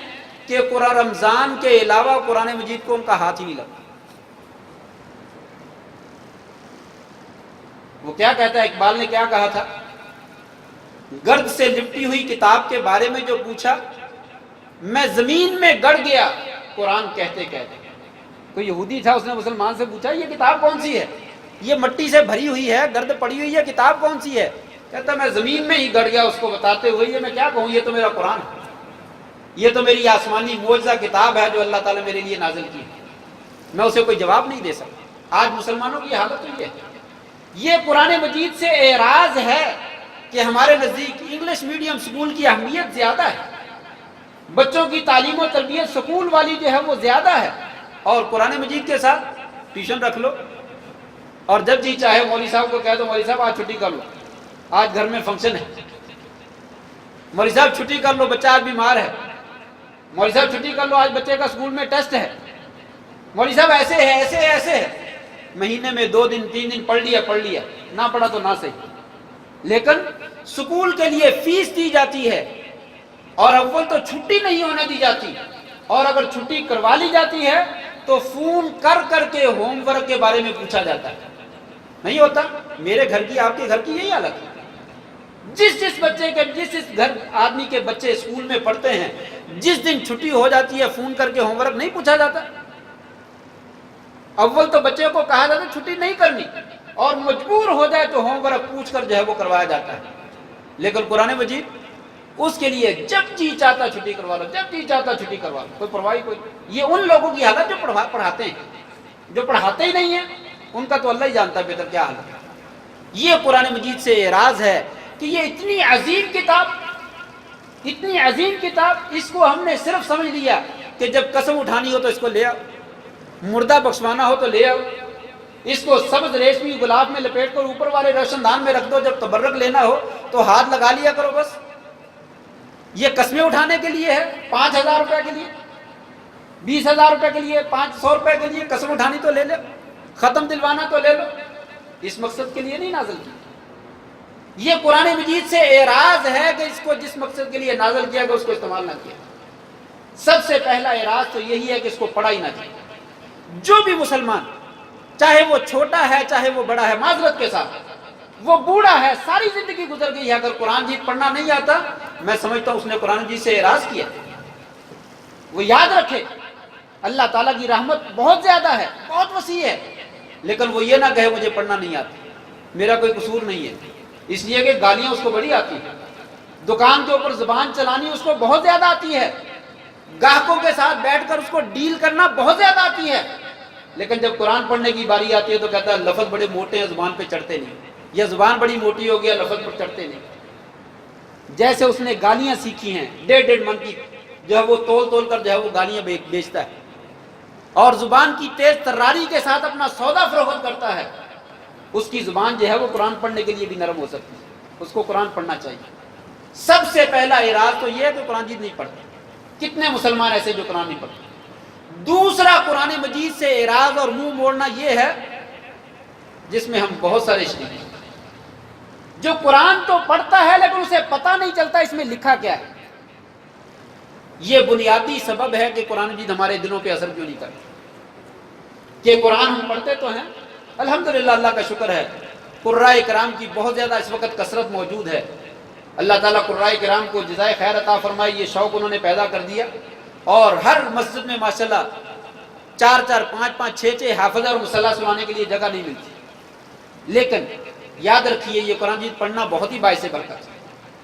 کہ قرآن رمضان کے علاوہ قرآن مجید کو ان کا ہاتھ ہی نہیں لگتا. وہ کیا کہتا ہے، اقبال نے کیا کہا تھا، گرد سے لپٹی ہوئی کتاب کے بارے میں جو پوچھا، میں زمین میں گڑ گیا قرآن کہتے کہتے. کوئی یہودی تھا، اس نے مسلمان سے پوچھا یہ کتاب کون سی ہے، یہ مٹی سے بھری ہوئی ہے، گرد پڑی ہوئی ہے، کتاب کون سی ہے؟ کہتا میں زمین میں ہی گڑ گیا اس کو بتاتے ہوئے، یہ میں کیا کہوں، یہ تو میرا قرآن ہے، یہ تو میری آسمانی معجزہ کتاب ہے جو اللہ تعالیٰ میرے لیے نازل کی ہے، میں اسے کوئی جواب نہیں دے سکتا. آج مسلمانوں کی حالت تو یہ ہے. یہ قرآن مجید سے اعراض ہے کہ ہمارے نزدیک انگلش میڈیم سکول کی اہمیت زیادہ ہے، بچوں کی تعلیم و تربیت سکول والی جو ہے وہ زیادہ ہے، اور قرآن مجید کے ساتھ ٹیوشن رکھ لو اور جب جی چاہے مولوی صاحب کو کہہ دو مولوی صاحب آج چھٹی کر لو، آج گھر میں فنکشن ہے، مولوی صاحب چھٹی کر لو بچہ آج بیمار ہے، مولوی صاحب چھٹی کر لو آج بچے کا اسکول میں ٹیسٹ ہے، مولوی صاحب ایسے ہے ایسے ہے ایسے ہے. مہینے میں 2 دن 3 دن پڑھ لیا، نہ پڑھا تو نہ صحیح. لیکن سکول کے لیے فیس دی جاتی ہے اور اول تو چھٹی نہیں ہونے دی جاتی، اور اگر چھٹی کروا لی جاتی ہے تو فون کر کر کے ہوم ورک کے بارے میں پوچھا جاتا ہے. نہیں ہوتا؟ میرے گھر کی آپ کے گھر کی یہی حالت ہے. جس بچے کے جس گھر آدمی کے بچے اسکول میں پڑھتے ہیں، جس دن چھٹی ہو جاتی ہے فون کر کے ہوم ورک نہیں پوچھا جاتا. اول تو بچے کو کہا جاتا ہے چھٹی نہیں کرنی، اور مجبور ہو جائے تو ہوم ورک پوچھ کر جو ہے وہ کروایا جاتا ہے. لیکن قرآن مجید اس کے لیے جب جی چاہتا چھٹی کروا لو، جب جی چاہتا چھٹی کروا لو، کوئی پرواہ کوئی. یہ ان لوگوں کی حالت جو پڑھاتے ہیں، جو پڑھاتے ہی نہیں ہیں ان کا تو اللہ ہی جانتا ہے بہتر کیا حالت ہے. یہ قرآن مجید سے اعراض ہے کہ یہ اتنی عظیم کتاب، اس کو ہم نے صرف سمجھ لیا کہ جب قسم اٹھانی ہو تو اس کو لے آؤ، مردہ بخشوانا ہو تو لے آؤ، اس کو سبز ریشمی گلاب میں لپیٹ کر اوپر والے روشن دان میں رکھ دو، جب تبرک لینا ہو تو ہاتھ لگا لیا کرو بس. یہ قسمیں اٹھانے کے لیے ہے، 5,000 روپے کے لیے، 20,000 روپے کے لیے، 500 روپے کے لیے قسم اٹھانی تو لے لو، ختم دلوانا تو لے لو. اس مقصد کے لیے نہیں نازل کی. یہ قرآن مجید سے اعراض ہے کہ اس کو جس مقصد کے لیے نازل کیا گیا اس کو استعمال نہ کیا. سب سے پہلا اعراض تو یہی ہے کہ اس کو پڑھا ہی نہ جائے. جو بھی مسلمان، چاہے وہ چھوٹا ہے چاہے وہ بڑا ہے، معذرت کے ساتھ وہ بوڑھا ہے، ساری زندگی گزر گئی ہے، اگر قرآن مجید پڑھنا نہیں آتا، میں سمجھتا ہوں اس نے قرآن مجید سے اعراض کیا. وہ یاد رکھے اللہ تعالیٰ کی رحمت بہت زیادہ ہے، بہت وسیع ہے، لیکن وہ یہ نہ کہے مجھے پڑھنا نہیں آتا، میرا کوئی قصور نہیں ہے. اس لیے کہ گالیاں اس کو بڑی آتی ہیں، دکان کے اوپر زبان چلانی اس کو بہت زیادہ آتی ہے، گاہکوں کے ساتھ بیٹھ کر اس کو ڈیل کرنا بہت زیادہ آتی ہے. لیکن جب قرآن پڑھنے کی باری آتی ہے تو کہتا ہے لفظ بڑے موٹے ہیں، زبان پہ چڑھتے نہیں، یا زبان بڑی موٹی ہو گیا، لفظ پر چڑھتے نہیں. جیسے اس نے گالیاں سیکھی ہیں، 1.5 من کی جو ہے وہ تول کر جو ہے وہ گالیاں بیچتا ہے، اور زبان کی تیز تراری کے ساتھ اپنا سودا فروخت کرتا ہے. اس کی زبان جو ہے وہ قرآن پڑھنے کے لیے بھی نرم ہو سکتی ہے، اس کو قرآن پڑھنا چاہیے. سب سے پہلا اعراض تو یہ ہے کہ قرآن مجید نہیں پڑھتے. کتنے مسلمان ایسے جو قرآن نہیں پڑھتے. دوسرا قرآن مجید سے اعراض اور منہ موڑنا یہ ہے جس میں ہم بہت سارے شریک ہیں، جو قرآن تو پڑھتا ہے لیکن اسے پتہ نہیں چلتا اس میں لکھا کیا ہے. یہ بنیادی سبب ہے کہ قرآن مجید ہمارے دلوں پہ اثر کیوں نہیں کرتا. کہ قرآن ہم پڑھتے تو ہیں، الحمدللہ، اللہ کا شکر ہے، قرائے کرام کی بہت زیادہ اس وقت کثرت موجود ہے. اللہ تعالیٰ قرائے کرام کو جزائے خیر عطا فرمائے، یہ شوق انہوں نے پیدا کر دیا، اور ہر مسجد میں ماشاءاللہ 4 5 6 حافظ اور مصلی سنانے کے لیے جگہ نہیں ملتی. لیکن یاد رکھیے یہ قرآن مجید پڑھنا بہت ہی باعث برکت ہے،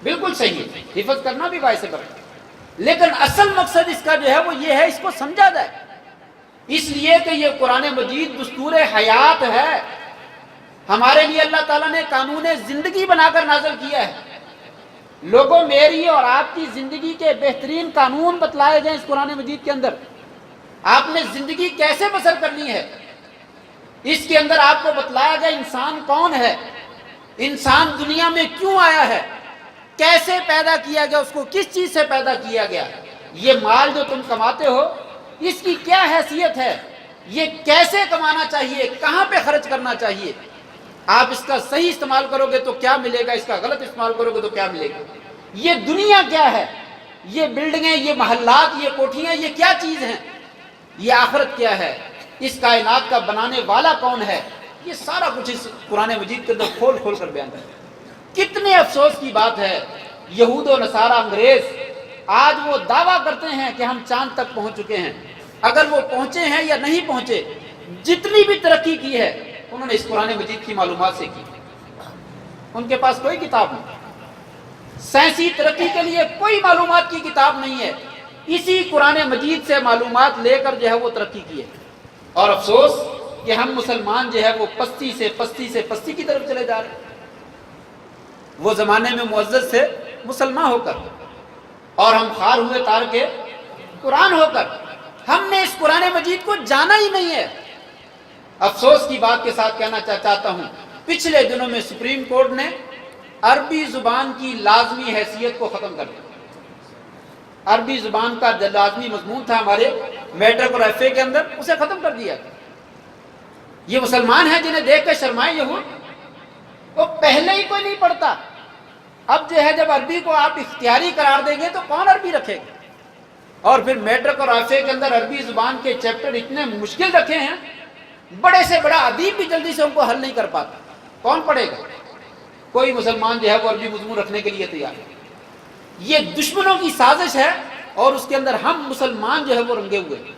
بالکل صحیح ہے، حفظ کرنا بھی باعث برکت ہے، لیکن اصل مقصد اس کا جو ہے وہ یہ ہے اس کو سمجھا جائے. اس لیے کہ یہ قرآن مجید دستور حیات ہے، ہمارے لیے اللہ تعالیٰ نے قانون زندگی بنا کر نازل کیا ہے. لوگوں، میری اور آپ کی زندگی کے بہترین قانون بتلائے گئے اس قرآن مجید کے اندر. آپ نے زندگی کیسے بسر کرنی ہے، اس کے اندر آپ کو بتلایا گیا انسان کون ہے، انسان دنیا میں کیوں آیا ہے، کیسے پیدا کیا گیا، اس کو کس چیز سے پیدا کیا گیا، یہ مال جو تم کماتے ہو اس کی کیا حیثیت ہے، یہ کیسے کمانا چاہیے، کہاں پہ خرچ کرنا چاہیے، آپ اس کا صحیح استعمال کرو گے تو کیا ملے گا، اس کا غلط استعمال کرو گے تو کیا ملے گا. یہ دنیا کیا ہے، یہ بلڈنگیں، یہ محلات، یہ کوٹھیاں، یہ کیا چیز ہیں، یہ آخرت کیا ہے، اس کائنات کا بنانے والا کون ہے، یہ سارا کچھ اس قرآن مجید کے اندر کھول کھول کر بیان ہے. کتنے افسوس کی بات ہے، یہود و نصارہ انگریز آج وہ دعویٰ کرتے ہیں کہ ہم چاند تک پہنچ چکے ہیں. اگر وہ پہنچے ہیں یا نہیں پہنچے، جتنی بھی ترقی کی ہے انہوں نے اس قرآن مجید کی معلومات سے کی. ان کے پاس کوئی کتاب نہیں، سائنسی ترقی کے لیے کوئی معلومات کی کتاب نہیں ہے، اسی قرآن مجید سے معلومات لے کر جو ہے وہ ترقی کی ہے. اور افسوس کہ ہم مسلمان جو ہے وہ پستی سے پستی کی طرف چلے جا رہے ہیں. وہ زمانے میں معزز سے مسلمان ہو کر، اور ہم خار ہوئے تار کے قرآن ہو کر، ہم نے اس قرآن مجید کو جانا ہی نہیں ہے. افسوس کی بات کے ساتھ کہنا چاہتا ہوں، پچھلے دنوں میں سپریم کورٹ نے عربی زبان کی لازمی حیثیت کو ختم کر دیا. عربی زبان کا جو لازمی مضمون تھا ہمارے میٹرک اور ایف اے کے اندر، اسے ختم کر دیا. یہ مسلمان ہیں جنہیں دیکھ کر شرمائے یہود، وہ پہلے ہی کوئی نہیں پڑھتا، اب جو ہے جب عربی کو آپ اختیاری قرار دیں گے تو کون عربی رکھے گا. اور پھر میٹرک اور رافعہ کے اندر عربی زبان کے چیپٹر اتنے مشکل رکھے ہیں، بڑے سے بڑا ادیب بھی جلدی سے ان کو حل نہیں کر پاتا، کون پڑھے گا؟ کوئی مسلمان جو ہے وہ عربی مضمون رکھنے کے لیے تیار ہے۔ یہ دشمنوں کی سازش ہے، اور اس کے اندر ہم مسلمان جو ہے وہ رنگے ہوئے ہیں،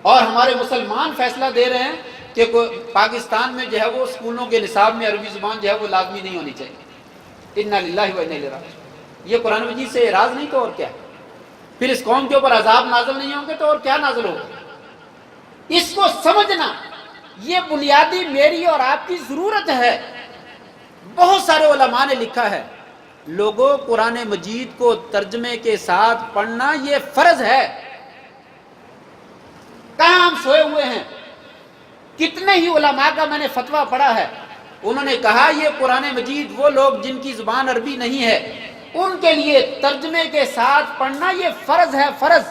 اور ہمارے مسلمان فیصلہ دے رہے ہیں کہ پاکستان میں جو ہے وہ اسکولوں کے نصاب میں عربی زبان جو ہے وہ لازمی نہیں ہونی چاہیے۔ انا للہ و انا الیہ راجعون۔ یہ قرآن مجید سے اعراض نہیں تو اور کیا ہے؟ پھر اس قوم کے اوپر عذاب نازل نہیں ہوں گے تو اور کیا نازل ہوگا؟ اس کو سمجھنا یہ بنیادی میری اور آپ کی ضرورت ہے۔ بہت سارے علماء نے لکھا ہے، لوگوں قرآن مجید کو ترجمے کے ساتھ پڑھنا یہ فرض ہے۔ کہاں ہم سوئے ہوئے ہیں؟ کتنے ہی علماء کا میں نے فتویٰ پڑھا ہے، انہوں نے کہا یہ قرآن مجید وہ لوگ جن کی زبان عربی نہیں ہے ان کے لیے ترجمے کے ساتھ پڑھنا یہ فرض ہے، فرض۔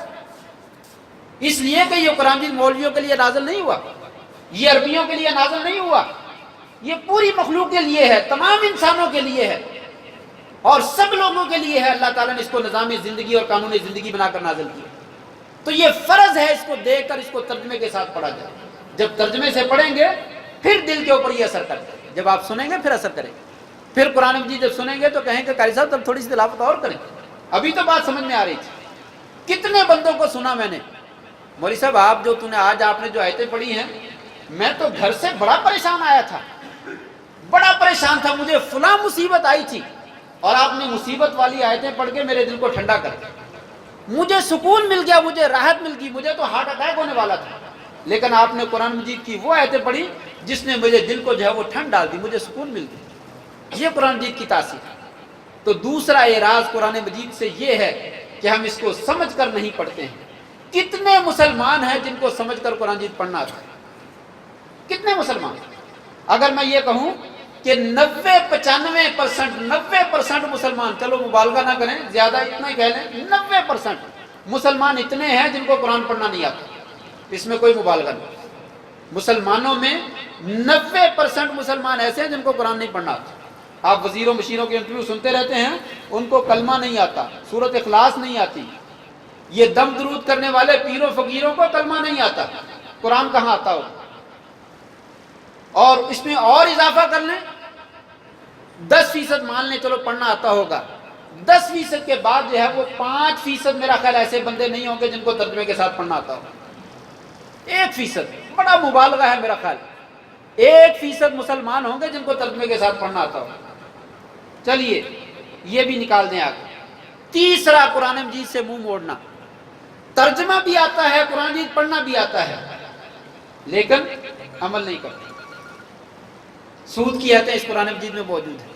اس لیے کہ یہ قرآن مجید مولویوں کے لیے نازل نہیں ہوا، یہ عربیوں کے لیے نازل نہیں ہوا، یہ پوری مخلوق کے لیے ہے، تمام انسانوں کے لیے ہے، اور سب لوگوں کے لیے ہے۔ اللہ تعالیٰ نے اس کو نظام زندگی اور قانون زندگی بنا کر نازل کیا، تو یہ فرض ہے اس کو دیکھ کر اس کو ترجمے کے ساتھ پڑھا جائے۔ جب ترجمے سے پڑھیں گے پھر دل کے اوپر یہ اثر کرے گا، جب آپ سنیں گے پھر اثر کرے گا۔ پھر قرآن مجید جب سنیں گے تو کہیں کہ قاری صاحب تب تھوڑی سی تلاوت اور کریں، ابھی تو بات سمجھ میں آ رہی تھی۔ کتنے بندوں کو سنا میں نے، مولوی صاحب آپ جو آج آپ نے جو آیتیں پڑھی ہیں، میں تو گھر سے بڑا پریشان آیا تھا، بڑا پریشان تھا، مجھے فلاں مصیبت آئی تھی، اور آپ نے مصیبت والی آیتیں پڑھ کے میرے دل کو ٹھنڈا کر دیا، مجھے سکون مل گیا، مجھے راحت مل گئی، مجھے تو ہارٹ اٹیک ہونے والا تھا، لیکن آپ نے قرآن مجید کی وہ آیتیں پڑھی جس نے مجھے دل کو جو ہے وہ ٹھنڈ ڈال دی، مجھے سکون مل گیا۔ یہ قرآن مجید کی تاثیر ہے۔ تو دوسرا اعراض قرآن مجید سے یہ ہے کہ ہم اس کو سمجھ کر نہیں پڑھتے ہیں۔ کتنے مسلمان ہیں جن کو سمجھ کر قرآن مجید پڑھنا آتا ہے؟ کتنے مسلمان؟ اگر میں یہ کہوں کہ 90% مسلمان، چلو مبالغہ نہ کریں، زیادہ اتنا ہی کہہ لیں، 90% مسلمان اتنے ہیں جن کو قرآن پڑھنا نہیں آتا، اس میں کوئی مبالغہ نہیں۔ مسلمانوں میں 90% مسلمان ایسے ہیں جن کو قرآن نہیں پڑھنا آتا۔ آپ وزیروں مشیروں کے انٹرویو سنتے رہتے ہیں، ان کو کلمہ نہیں آتا، سورۃ اخلاص نہیں آتی۔ یہ دم درود کرنے والے پیروں فقیروں کو کلمہ نہیں آتا، قرآن کہاں آتا ہو؟ اور اس میں اور اضافہ کر لیں، 10% مان لیں چلو پڑھنا آتا ہوگا، 10% کے بعد جو ہے وہ 5% میرا خیال ایسے بندے نہیں ہوں گے جن کو ترجمے کے ساتھ پڑھنا آتا ہوگا۔ 1% بڑا مبالغہ ہے میرا خیال، 1% مسلمان ہوں گے جن کو ترجمے کے ساتھ پڑھنا آتا ہوگا۔ چلیے یہ بھی نکال دیں آگے۔ تیسرا قرآن مجید سے منہ موڑنا، ترجمہ بھی آتا ہے، قرآن مجید پڑھنا بھی آتا ہے، لیکن عمل نہیں کرتے۔ سود کی آیتیں اس قرآن مجید میں موجود ہیں،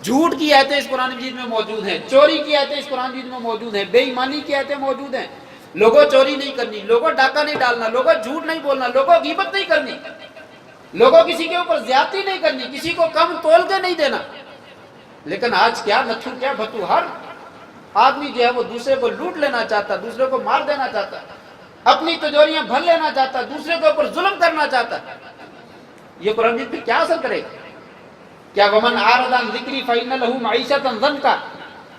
جھوٹ کی آیتیں اس قرآن مجید میں موجود ہیں، چوری کی آیتیں اس قرآن مجید میں موجود ہیں، بے ایمانی کی آیتیں موجود ہیں۔ لوگوں چوری نہیں کرنی، لوگوں ڈاکہ نہیں ڈالنا، لوگوں جھوٹ نہیں بولنا، لوگوں غیبت نہیں کرنی، لوگوں کسی کے اوپر زیادتی نہیں کرنی، کسی کو کم تول کے نہیں دینا۔ لیکن آج کیا نتھو کیا بھتو، ہر آدمی جو ہے وہ دوسرے کو لوٹ لینا چاہتا، دوسرے کو مار دینا چاہتا، اپنی تجوریاں بھر لینا چاہتا، دوسرے کے اوپر ظلم کرنا چاہتا۔ یہ قرآن مجید پہ کیا اثر کرے گا؟ کیا ومن اعرض عن ذکری فإن له معیشۃ ضنکا،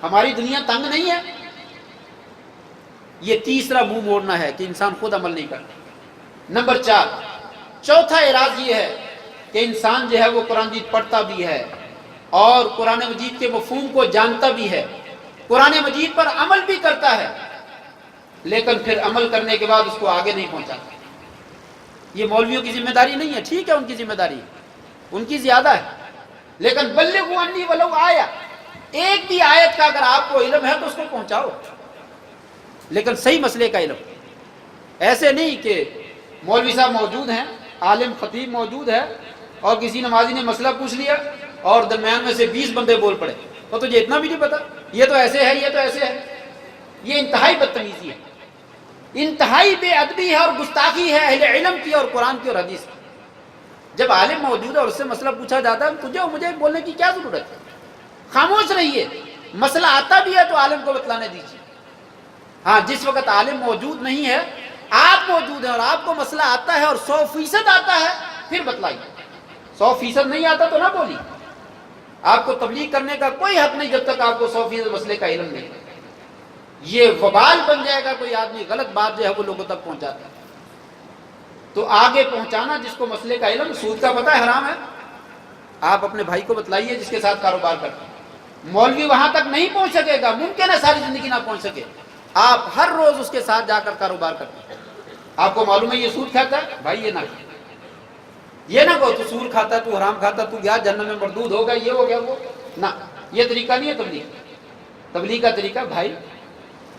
ہماری دنیا تنگ نہیں ہے؟ یہ تیسرا منہ موڑنا ہے کہ انسان خود عمل نہیں کرتا۔ نمبر 4، چوتھا اعراض یہ ہے کہ انسان جو ہے وہ قرآن مجید پڑھتا بھی ہے اور قرآن مجید کے مفہوم کو جانتا بھی ہے، قرآن مجید پر عمل بھی کرتا ہے، لیکن پھر عمل کرنے کے بعد اس کو آگے نہیں پہنچاتا۔ یہ مولویوں کی ذمہ داری نہیں ہے، ٹھیک ہے ان کی ذمہ داری ہے، ان کی زیادہ ہے، لیکن بلغوا عنی ولو آیا، ایک بھی آیت کا اگر آپ کو علم ہے تو اس کو پہنچاؤ، لیکن صحیح مسئلے کا علم۔ ایسے نہیں کہ مولوی صاحب موجود ہیں، عالم خطیب موجود ہے، اور کسی نمازی نے مسئلہ پوچھ لیا اور درمیان میں سے 20 بندے بول پڑے، تو تجھے اتنا بھی نہیں پتا، یہ تو ایسے ہے، یہ تو ایسے ہے۔ یہ انتہائی بدتمیزی ہے، انتہائی بے ادبی ہے اور گستاخی ہے اہل علم کی اور قرآن کی اور حدیث کی۔ جب عالم موجود ہے اور اس سے مسئلہ پوچھا جاتا ہے، تجھے اور مجھے بولنے کی کیا ضرورت ہے؟ خاموش رہیے، مسئلہ آتا بھی ہے تو عالم کو بتلانے دیجیے۔ ہاں جس وقت عالم موجود نہیں ہے، آپ موجود ہیں اور آپ کو مسئلہ آتا ہے اور 100% آتا ہے، پھر بتلائیے۔ 100% نہیں آتا تو نہ بولیے، آپ کو تبلیغ کرنے کا کوئی حق نہیں جب تک آپ کو 100% مسئلے کا علم نہیں۔ یہ وبال بن جائے گا کوئی آدمی غلط بات جو ہے وہ لوگوں تک پہنچاتا ہے. تو آگے پہنچانا جس کو مسئلے کا علم، سود کا پتہ ہے حرام ہے، آپ اپنے بھائی کو بتلائیے جس کے ساتھ کاروبار کرتے ہیں. مولوی وہاں تک نہیں پہنچ سکے گا، ممکن ہے ساری زندگی نہ پہنچ سکے، آپ ہر روز اس کے ساتھ جا کر کاروبار کرتے ہیں. آپ کو معلوم ہے یہ سود کھاتا ہے، بھائی یہ نہ کھا، یہ نہ کہو تو سود کھاتا ہے، تو حرام کھاتا ہے، تو گیا جہنم میں مردود ہوگا، یہ ہو گیا وہ نہ. یہ طریقہ نہیں ہے تبلیغ. تبلیغ کا طریقہ بھائی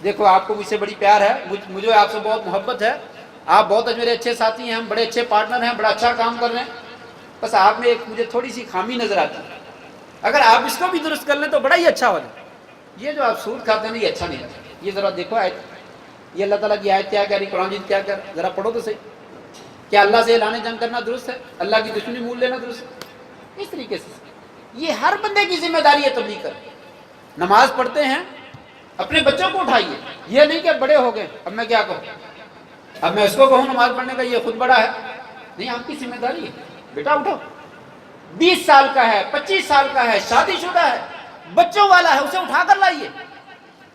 دیکھو آپ کو مجھ سے بڑی پیار ہے، مجھے آپ سے بہت محبت ہے، آپ بہت میرے اچھے ساتھی ہیں، ہم بڑے اچھے پارٹنر ہیں، بڑا اچھا کام کر رہے ہیں، بس آپ میں ایک مجھے تھوڑی سی خامی نظر آتی ہے، اگر آپ اس کو بھی درست کر لیں تو بڑا ہی اچھا ہو جائے. یہ جو آپ سود کھاتے ہیں یہ اچھا نہیں ہے. یہ ذرا دیکھو آیت، یہ اللہ تعالیٰ کی آیت کیا کہہ رہی، قرآن مجید کیا کہہ رہا، ذرا پڑھو تو صحیح. کیا اللہ سے اعلان جنگ کرنا درست ہے؟ اللہ کی دشمنی مول لینا درست ہے؟ اس طریقے سے یہ ہر بندے کی ذمہ داری ہے تبلیغ کر. نماز پڑھتے ہیں اپنے بچوں کو اٹھائیے، یہ نہیں کہ بڑے ہو گئے اب میں کیا کہوں، اب میں اس کو کہوں نماز پڑھنے کا، یہ خود بڑا ہے. نہیں، آپ کی ذمہ داری ہے، بیٹا اٹھو. 20 سال کا ہے، 25 سال کا ہے، شادی شدہ ہے، بچوں والا ہے، اسے اٹھا کر لائیے.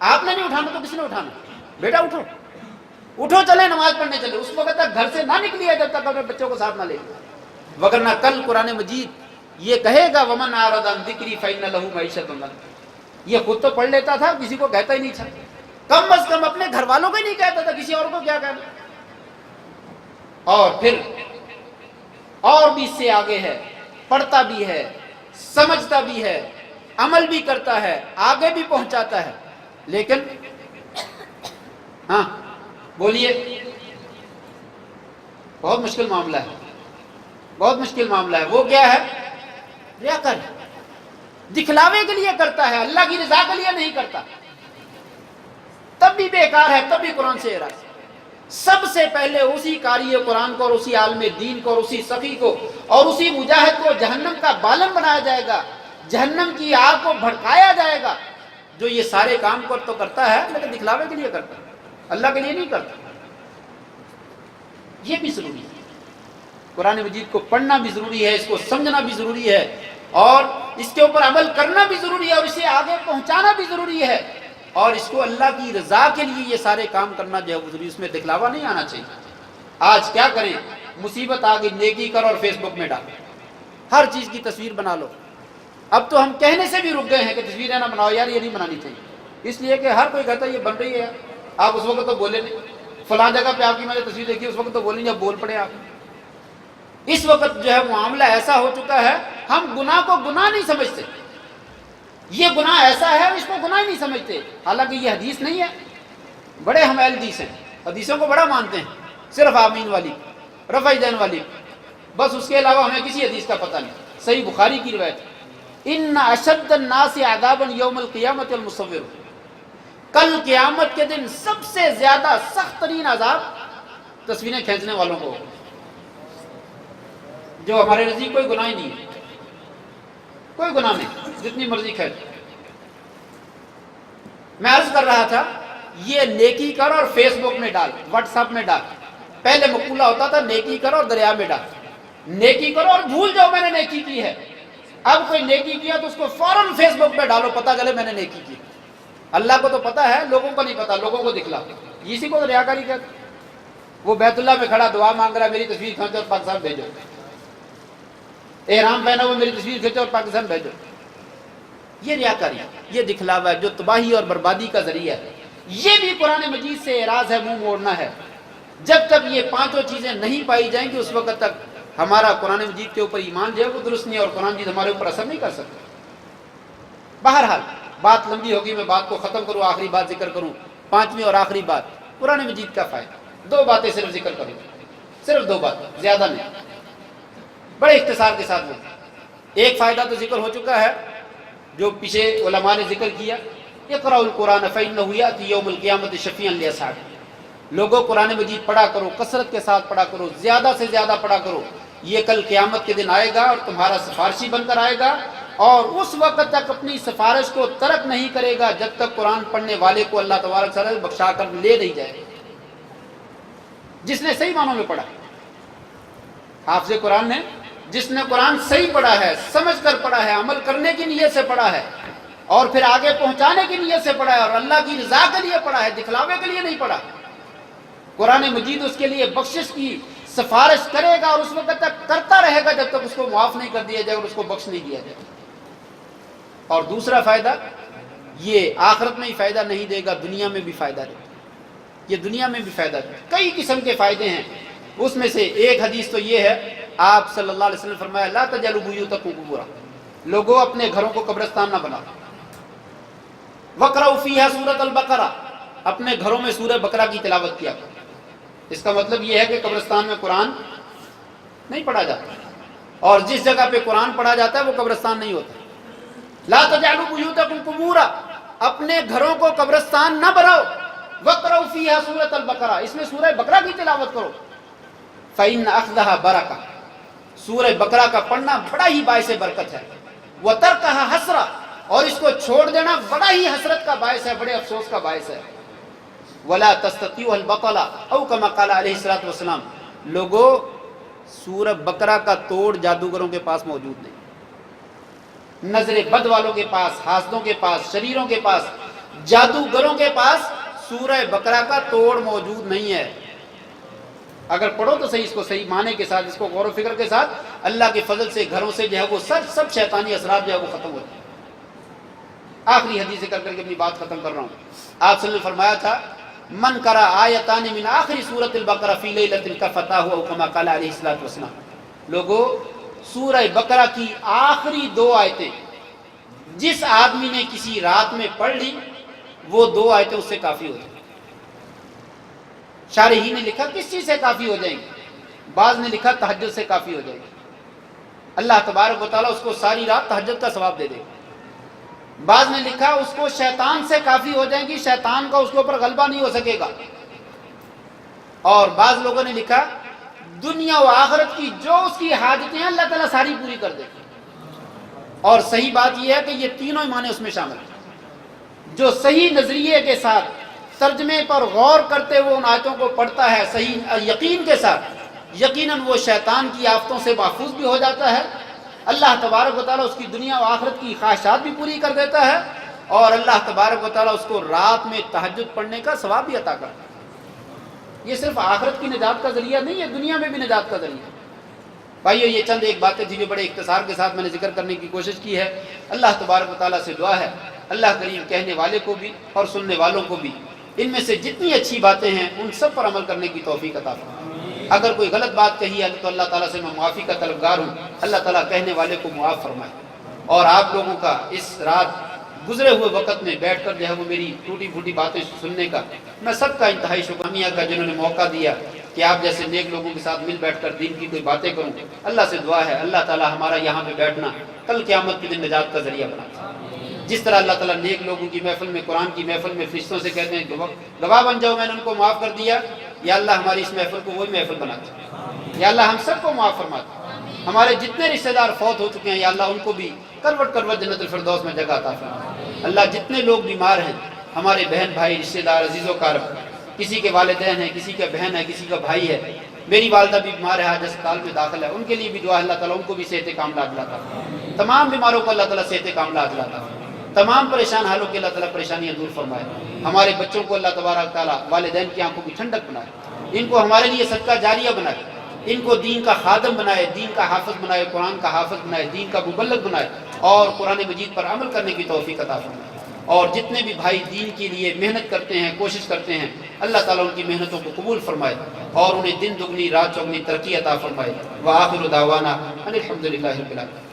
آپ نے نہیں اٹھانا تو کس نے اٹھانا؟ بیٹا اٹھو، اٹھو، چلے نماز پڑھنے چلے. اس وقت تک گھر سے نہ نکلیے جب تک اپنے بچوں کو ساتھ نہ لے. وگرنہ کل قرآن مجید یہ کہے گا ومن اعرض عن ذکری فإن له معیشۃ ضنکا. یہ خود تو پڑھ لیتا تھا، کسی کو کہتا ہی نہیں تھا، کم از کم اپنے گھر والوں کو ہی نہیں کہتا تھا، کسی اور کو کیا کہنا. اور پھر اور بھی اس سے آگے ہے، پڑھتا بھی ہے، سمجھتا بھی ہے، عمل بھی کرتا ہے، آگے بھی پہنچاتا ہے، لیکن ہاں بولیے، بہت مشکل معاملہ ہے، بہت مشکل معاملہ ہے. وہ کیا ہے؟ ریاکار، دکھلاوے کے لیے کرتا ہے، اللہ کی رضا کے لیے نہیں کرتا. تب بھی بیکار ہے، تب بھی قرآن سے اعراض. سب سے پہلے اسی قاری قرآن کو اور اسی عالم دین کو اور اسی سخی کو اور اسی مجاہد کو جہنم کا بالن بنایا جائے گا، جہنم کی آگ کو بھڑکایا جائے گا، جو یہ سارے کام کو تو کرتا ہے لیکن دکھلاوے کے لیے کرتا ہے، اللہ کے لیے نہیں کرتا. یہ بھی ضروری ہے. قرآن مجید کو پڑھنا بھی ضروری ہے، اس کو سمجھنا بھی ضروری ہے، اور اس کے اوپر عمل کرنا بھی ضروری ہے، اور اسے آگے پہنچانا بھی ضروری ہے، اور اس کو اللہ کی رضا کے لیے یہ سارے کام کرنا جو ہے وہ ضروری. اس میں دکھلاوا نہیں آنا چاہیے. آج کیا کریں، مصیبت آ گئی، نیکی کرو اور فیس بک میں ڈالو، ہر چیز کی تصویر بنا لو. اب تو ہم کہنے سے بھی رک گئے ہیں کہ تصویریں نہ بناؤ یار، یہ نہیں بنانی چاہیے، اس لیے کہ ہر کوئی کہتا ہے یہ بن رہی ہے. آپ اس وقت تو بولے نہیں، فلاں جگہ پہ آپ کی میں نے تصویر دیکھی، اس وقت تو بولیں گے، اب بول پڑے آپ. اس وقت جو ہے معاملہ ایسا ہو چکا ہے، ہم گناہ کو گناہ نہیں سمجھتے. یہ گناہ ایسا ہے، اس کو گناہ ہی نہیں سمجھتے، حالانکہ یہ حدیث نہیں ہے. بڑے ہم اہل حدیث ہیں، حدیثوں کو بڑا مانتے ہیں، صرف آمین والی، رفع دین والی، بس اس کے علاوہ ہمیں کسی حدیث کا پتہ نہیں. صحیح بخاری کی روایت، ان اشد الناس عذابا یوم القیامت المصور. کل قیامت کے دن سب سے زیادہ سخت ترین عذاب تصویریں کھینچنے والوں کو، جو ہمارے نزدیک کوئی گناہ ہی نہیں ہے، کوئی گناہ نہیں، جتنی مرضی کھینچ. میں عرض کر رہا تھا، یہ نیکی کر اور فیس بک میں ڈال، واٹس ایپ میں ڈال. پہلے مقولہ ہوتا تھا نیکی کرو اور دریا میں ڈال، نیکی کرو اور بھول جاؤ میں نے نیکی کی ہے. اب کوئی نیکی کیا تو اس کو فوراً فیس بک پہ ڈالو، پتہ چلے میں نے نیکی کی. اللہ کو تو پتہ ہے، لوگوں کو نہیں پتہ، لوگوں کو دکھلا. اسی کو ریاکاری کہتے. وہ بیت اللہ میں کھڑا دعا مانگ رہا ہے، میری تصویر کھینچو اور پاکستان بھیجو. احرام پہنا وہ میری تصویر کھینچو اور پاکستان بھیجو. یہ ریاکاری ہے، یہ دکھلاوا ہے جو تباہی اور بربادی کا ذریعہ ہے. یہ بھی قرآن مجید سے اعراض ہے، منہ موڑنا ہے. جب تک یہ پانچوں چیزیں نہیں پائی جائیں گی اس وقت تک ہمارا قرآن مجید کے اوپر ایمان جو ہے وہ درست نہیں، اور قرآن مجید ہمارے اوپر اثر نہیں کر سکتا. بہرحال بات لمبی ہوگی، میں بات کو ختم کروں، آخری بات ذکر کروں. پانچویں اور آخری بات، قرآن مجید کا فائدہ. 2 باتیں صرف ذکر کروں، صرف 2 باتیں، زیادہ نہیں، بڑے اختصار کے ساتھ. ایک فائدہ تو ذکر ہو چکا ہے جو پیچھے علماء نے ذکر کیا، اقرأوا القرآن فإنه يأتي يوم القيامة شفيعا لأصحابه. لوگوں قرآن مجید پڑھا کرو، کثرت کے ساتھ پڑھا کرو، زیادہ سے زیادہ پڑھا کرو. یہ کل قیامت کے دن آئے گا اور تمہارا سفارشی بن کر آئے گا، اور اس وقت تک اپنی سفارش کو ترک نہیں کرے گا جب تک قرآن پڑھنے والے کو اللہ تبارک و تعالیٰ بخشا کر لے نہیں جائے. جس نے صحیح معنوں میں پڑھا، حافظ قرآن نے، جس نے قرآن صحیح پڑھا ہے، سمجھ کر پڑھا ہے، عمل کرنے کی نیت سے پڑھا ہے، اور پھر آگے پہنچانے کی نیت سے پڑھا ہے اور اللہ کی رضا کے لیے پڑھا ہے، دکھلاوے کے لیے نہیں پڑھا۔ قرآن مجید اس کے لیے بخشش کی سفارش کرے گا اور اس وقت تک کرتا رہے گا جب تک اس کو معاف نہیں کر دیا جائے اور اس کو بخش نہیں دیا جائے۔ اور دوسرا فائدہ یہ آخرت میں ہی فائدہ نہیں دے گا، دنیا میں بھی فائدہ دے گا، یہ دنیا میں بھی فائدہ دے گا۔ کئی قسم کے فائدے ہیں، اس میں سے ایک حدیث تو یہ ہے، آپ صلی اللہ علیہ وسلم فرمایا لا تجعلوا بیوتکم قبورا، لوگوں اپنے گھروں کو قبرستان نہ بناؤ۔ وقرؤوا فیہا سورۃ البقرہ، اپنے گھروں میں سورہ بقرہ کی تلاوت کیا کرو۔ اس کا مطلب یہ ہے کہ قبرستان میں قرآن نہیں پڑھا جاتا، اور جس جگہ پہ قرآن پڑھا جاتا ہے وہ قبرستان نہیں ہوتا۔ لا تجعلوا بیوتکم قبورا، اپنے گھروں کو قبرستان نہ بناؤ۔ وقرؤوا فیہا سورۃ البقرہ، اس میں سورہ بقرہ کی تلاوت کرو۔ فإن أخذها برکہ، سورہ بقرہ کا پڑھنا بڑا ہی باعث برکت ہے۔ وترکها حسرہ، اور اس کو چھوڑ دینا بڑا ہی حسرت کا باعث ہے، بڑے افسوس کا باعث ہے۔ ولا تستطيعوا البطل او كما قال علیہ الصلوۃ والسلام، لوگوں سورہ بقرہ کا توڑ جادوگروں کے پاس موجود نہیں، نظر بد والوں کے پاس، حاسدوں کے پاس، شریروں کے پاس، جادوگروں کے پاس سورہ بقرہ کا توڑ موجود نہیں ہے۔ اگر پڑھو تو صحیح، اس کو صحیح معنی کے ساتھ، اس کو غور و فکر کے ساتھ، اللہ کے فضل سے گھروں سے جو ہے وہ سب شیطانی اثرات جو ہے وہ ختم ہوتے ہیں۔ آخری حدیث ذکر کر کے اپنی بات ختم کر رہا ہوں۔ آپ صلی اللہ علیہ وسلم نے فرمایا تھا من قرأ آیتان من آخر سورۃ البقرہ فی لیلۃ کفتاہ او کما قال علیہ الصلوۃ والسلام، لوگوں سورہ بقرہ کی آخری 2 آیتیں جس آدمی نے کسی رات میں پڑھ لی، وہ 2 آیتیں اس سے کافی ہو جائیں۔ شارحین نے لکھا کس چیز سے کافی ہو جائیں گی؟ بعض نے لکھا تہجد سے کافی ہو جائے گی، اللہ تبارک و تعالیٰ اس کو ساری رات تہجد کا ثواب دے دے گا۔ بعض نے لکھا اس کو شیطان سے کافی ہو جائیں گی، شیطان کا اس کے اوپر غلبہ نہیں ہو سکے گا۔ اور بعض لوگوں نے لکھا دنیا و آخرت کی جو اس کی حاجتیں ہیں اللہ تعالیٰ ساری پوری کر دے گا۔ اور صحیح بات یہ ہے کہ یہ تینوں ہی معنی اس میں شامل ہیں۔ جو صحیح نظریے کے ساتھ ترجمے پر غور کرتے ہوئے ان آیتوں کو پڑھتا ہے صحیح یقین کے ساتھ، یقیناً وہ شیطان کی آفتوں سے محفوظ بھی ہو جاتا ہے، اللہ تبارک و تعالیٰ اس کی دنیا و آخرت کی خواہشات بھی پوری کر دیتا ہے، اور اللہ تبارک و تعالیٰ اس کو رات میں تہجد پڑھنے کا ثواب بھی عطا کرتا ہے۔ یہ صرف آخرت کی نجات کا ذریعہ نہیں ہے، دنیا میں بھی نجات کا ذریعہ ہے۔ بھائیو، یہ چند ایک باتیں تھیں جو بڑے اختصار کے ساتھ میں نے ذکر کرنے کی کوشش کی ہے۔ اللہ تبارک و تعالیٰ سے دعا ہے اللہ کریم کہنے والے کو بھی اور سننے والوں کو بھی ان میں سے جتنی اچھی باتیں ہیں ان سب پر عمل کرنے کی توفیق عطا فرمائے۔ اگر کوئی غلط بات کہی ہے تو اللہ تعالیٰ سے میں معافی کا طلبگار ہوں، اللہ تعالیٰ کہنے والے کو معاف فرمائے، اور آپ لوگوں کا اس رات گزرے ہوئے وقت میں بیٹھ کر جو ہے وہ میری ٹوٹی پھوٹی باتیں سننے کا میں سب کا انتہائی شکریہ کا جنہوں نے موقع دیا کہ آپ جیسے نیک لوگوں کے ساتھ مل بیٹھ کر دین کی کوئی باتیں کروں۔ اللہ سے دعا ہے اللہ تعالیٰ ہمارا یہاں پہ بیٹھنا کل قیامت کے دن نجات کا ذریعہ بنا۔ جس طرح اللہ تعالیٰ نیک لوگوں کی محفل میں، قرآن کی محفل میں فرشتوں سے کہتے ہیں کہ گواہ بن جاؤ میں نے ان کو معاف کر دیا، یا اللہ ہماری اس محفل کو وہی محفل بناتے، یا اللہ ہم سب کو معاف فرماتے، ہمارے جتنے رشتہ دار فوت ہو چکے ہیں یا اللہ ان کو بھی کروٹ کروٹ جنت الفردوس میں جگہ عطا فرما۔ اللہ جتنے لوگ بیمار ہیں، ہمارے بہن بھائی رشتہ دار عزیز و اقارب، کسی کے والدین ہیں، کسی کا بہن ہے، کسی کا بھائی ہے، میری والدہ بھی بیمار ہے، آج اسپتال میں داخل ہے، ان کے لیے بھی دعا اللہ تعالیٰ ان کو بھی صحت کاملہ عطا فرمائے۔ تمام بیماروں کو اللہ تعالیٰ صحت کاملہ عطا فرمائے، تمام پریشان حالوں کے اللہ تعالیٰ پریشانیاں دور فرمائے۔ ہمارے بچوں کو اللہ تبارک تعالیٰ والدین کی آنکھوں کی ٹھنڈک بنائے، ان کو ہمارے لیے صدقہ جاریہ بنائے، ان کو دین کا خادم بنائے، دین کا حافظ بنائے، قرآن کا حافظ بنائے، دین کا مبلغ بنائے، اور قرآن مجید پر عمل کرنے کی توفیق عطا فرمائے۔ اور جتنے بھی بھائی دین کے لیے محنت کرتے ہیں، کوشش کرتے ہیں، اللہ تعالیٰ ان کی محنتوں کو قبول فرمائے اور انہیں دن دگنی رات چوگنی ترقی عطا فرمائے۔ وآخر دعوانا ان الحمد للہ رب العالمین۔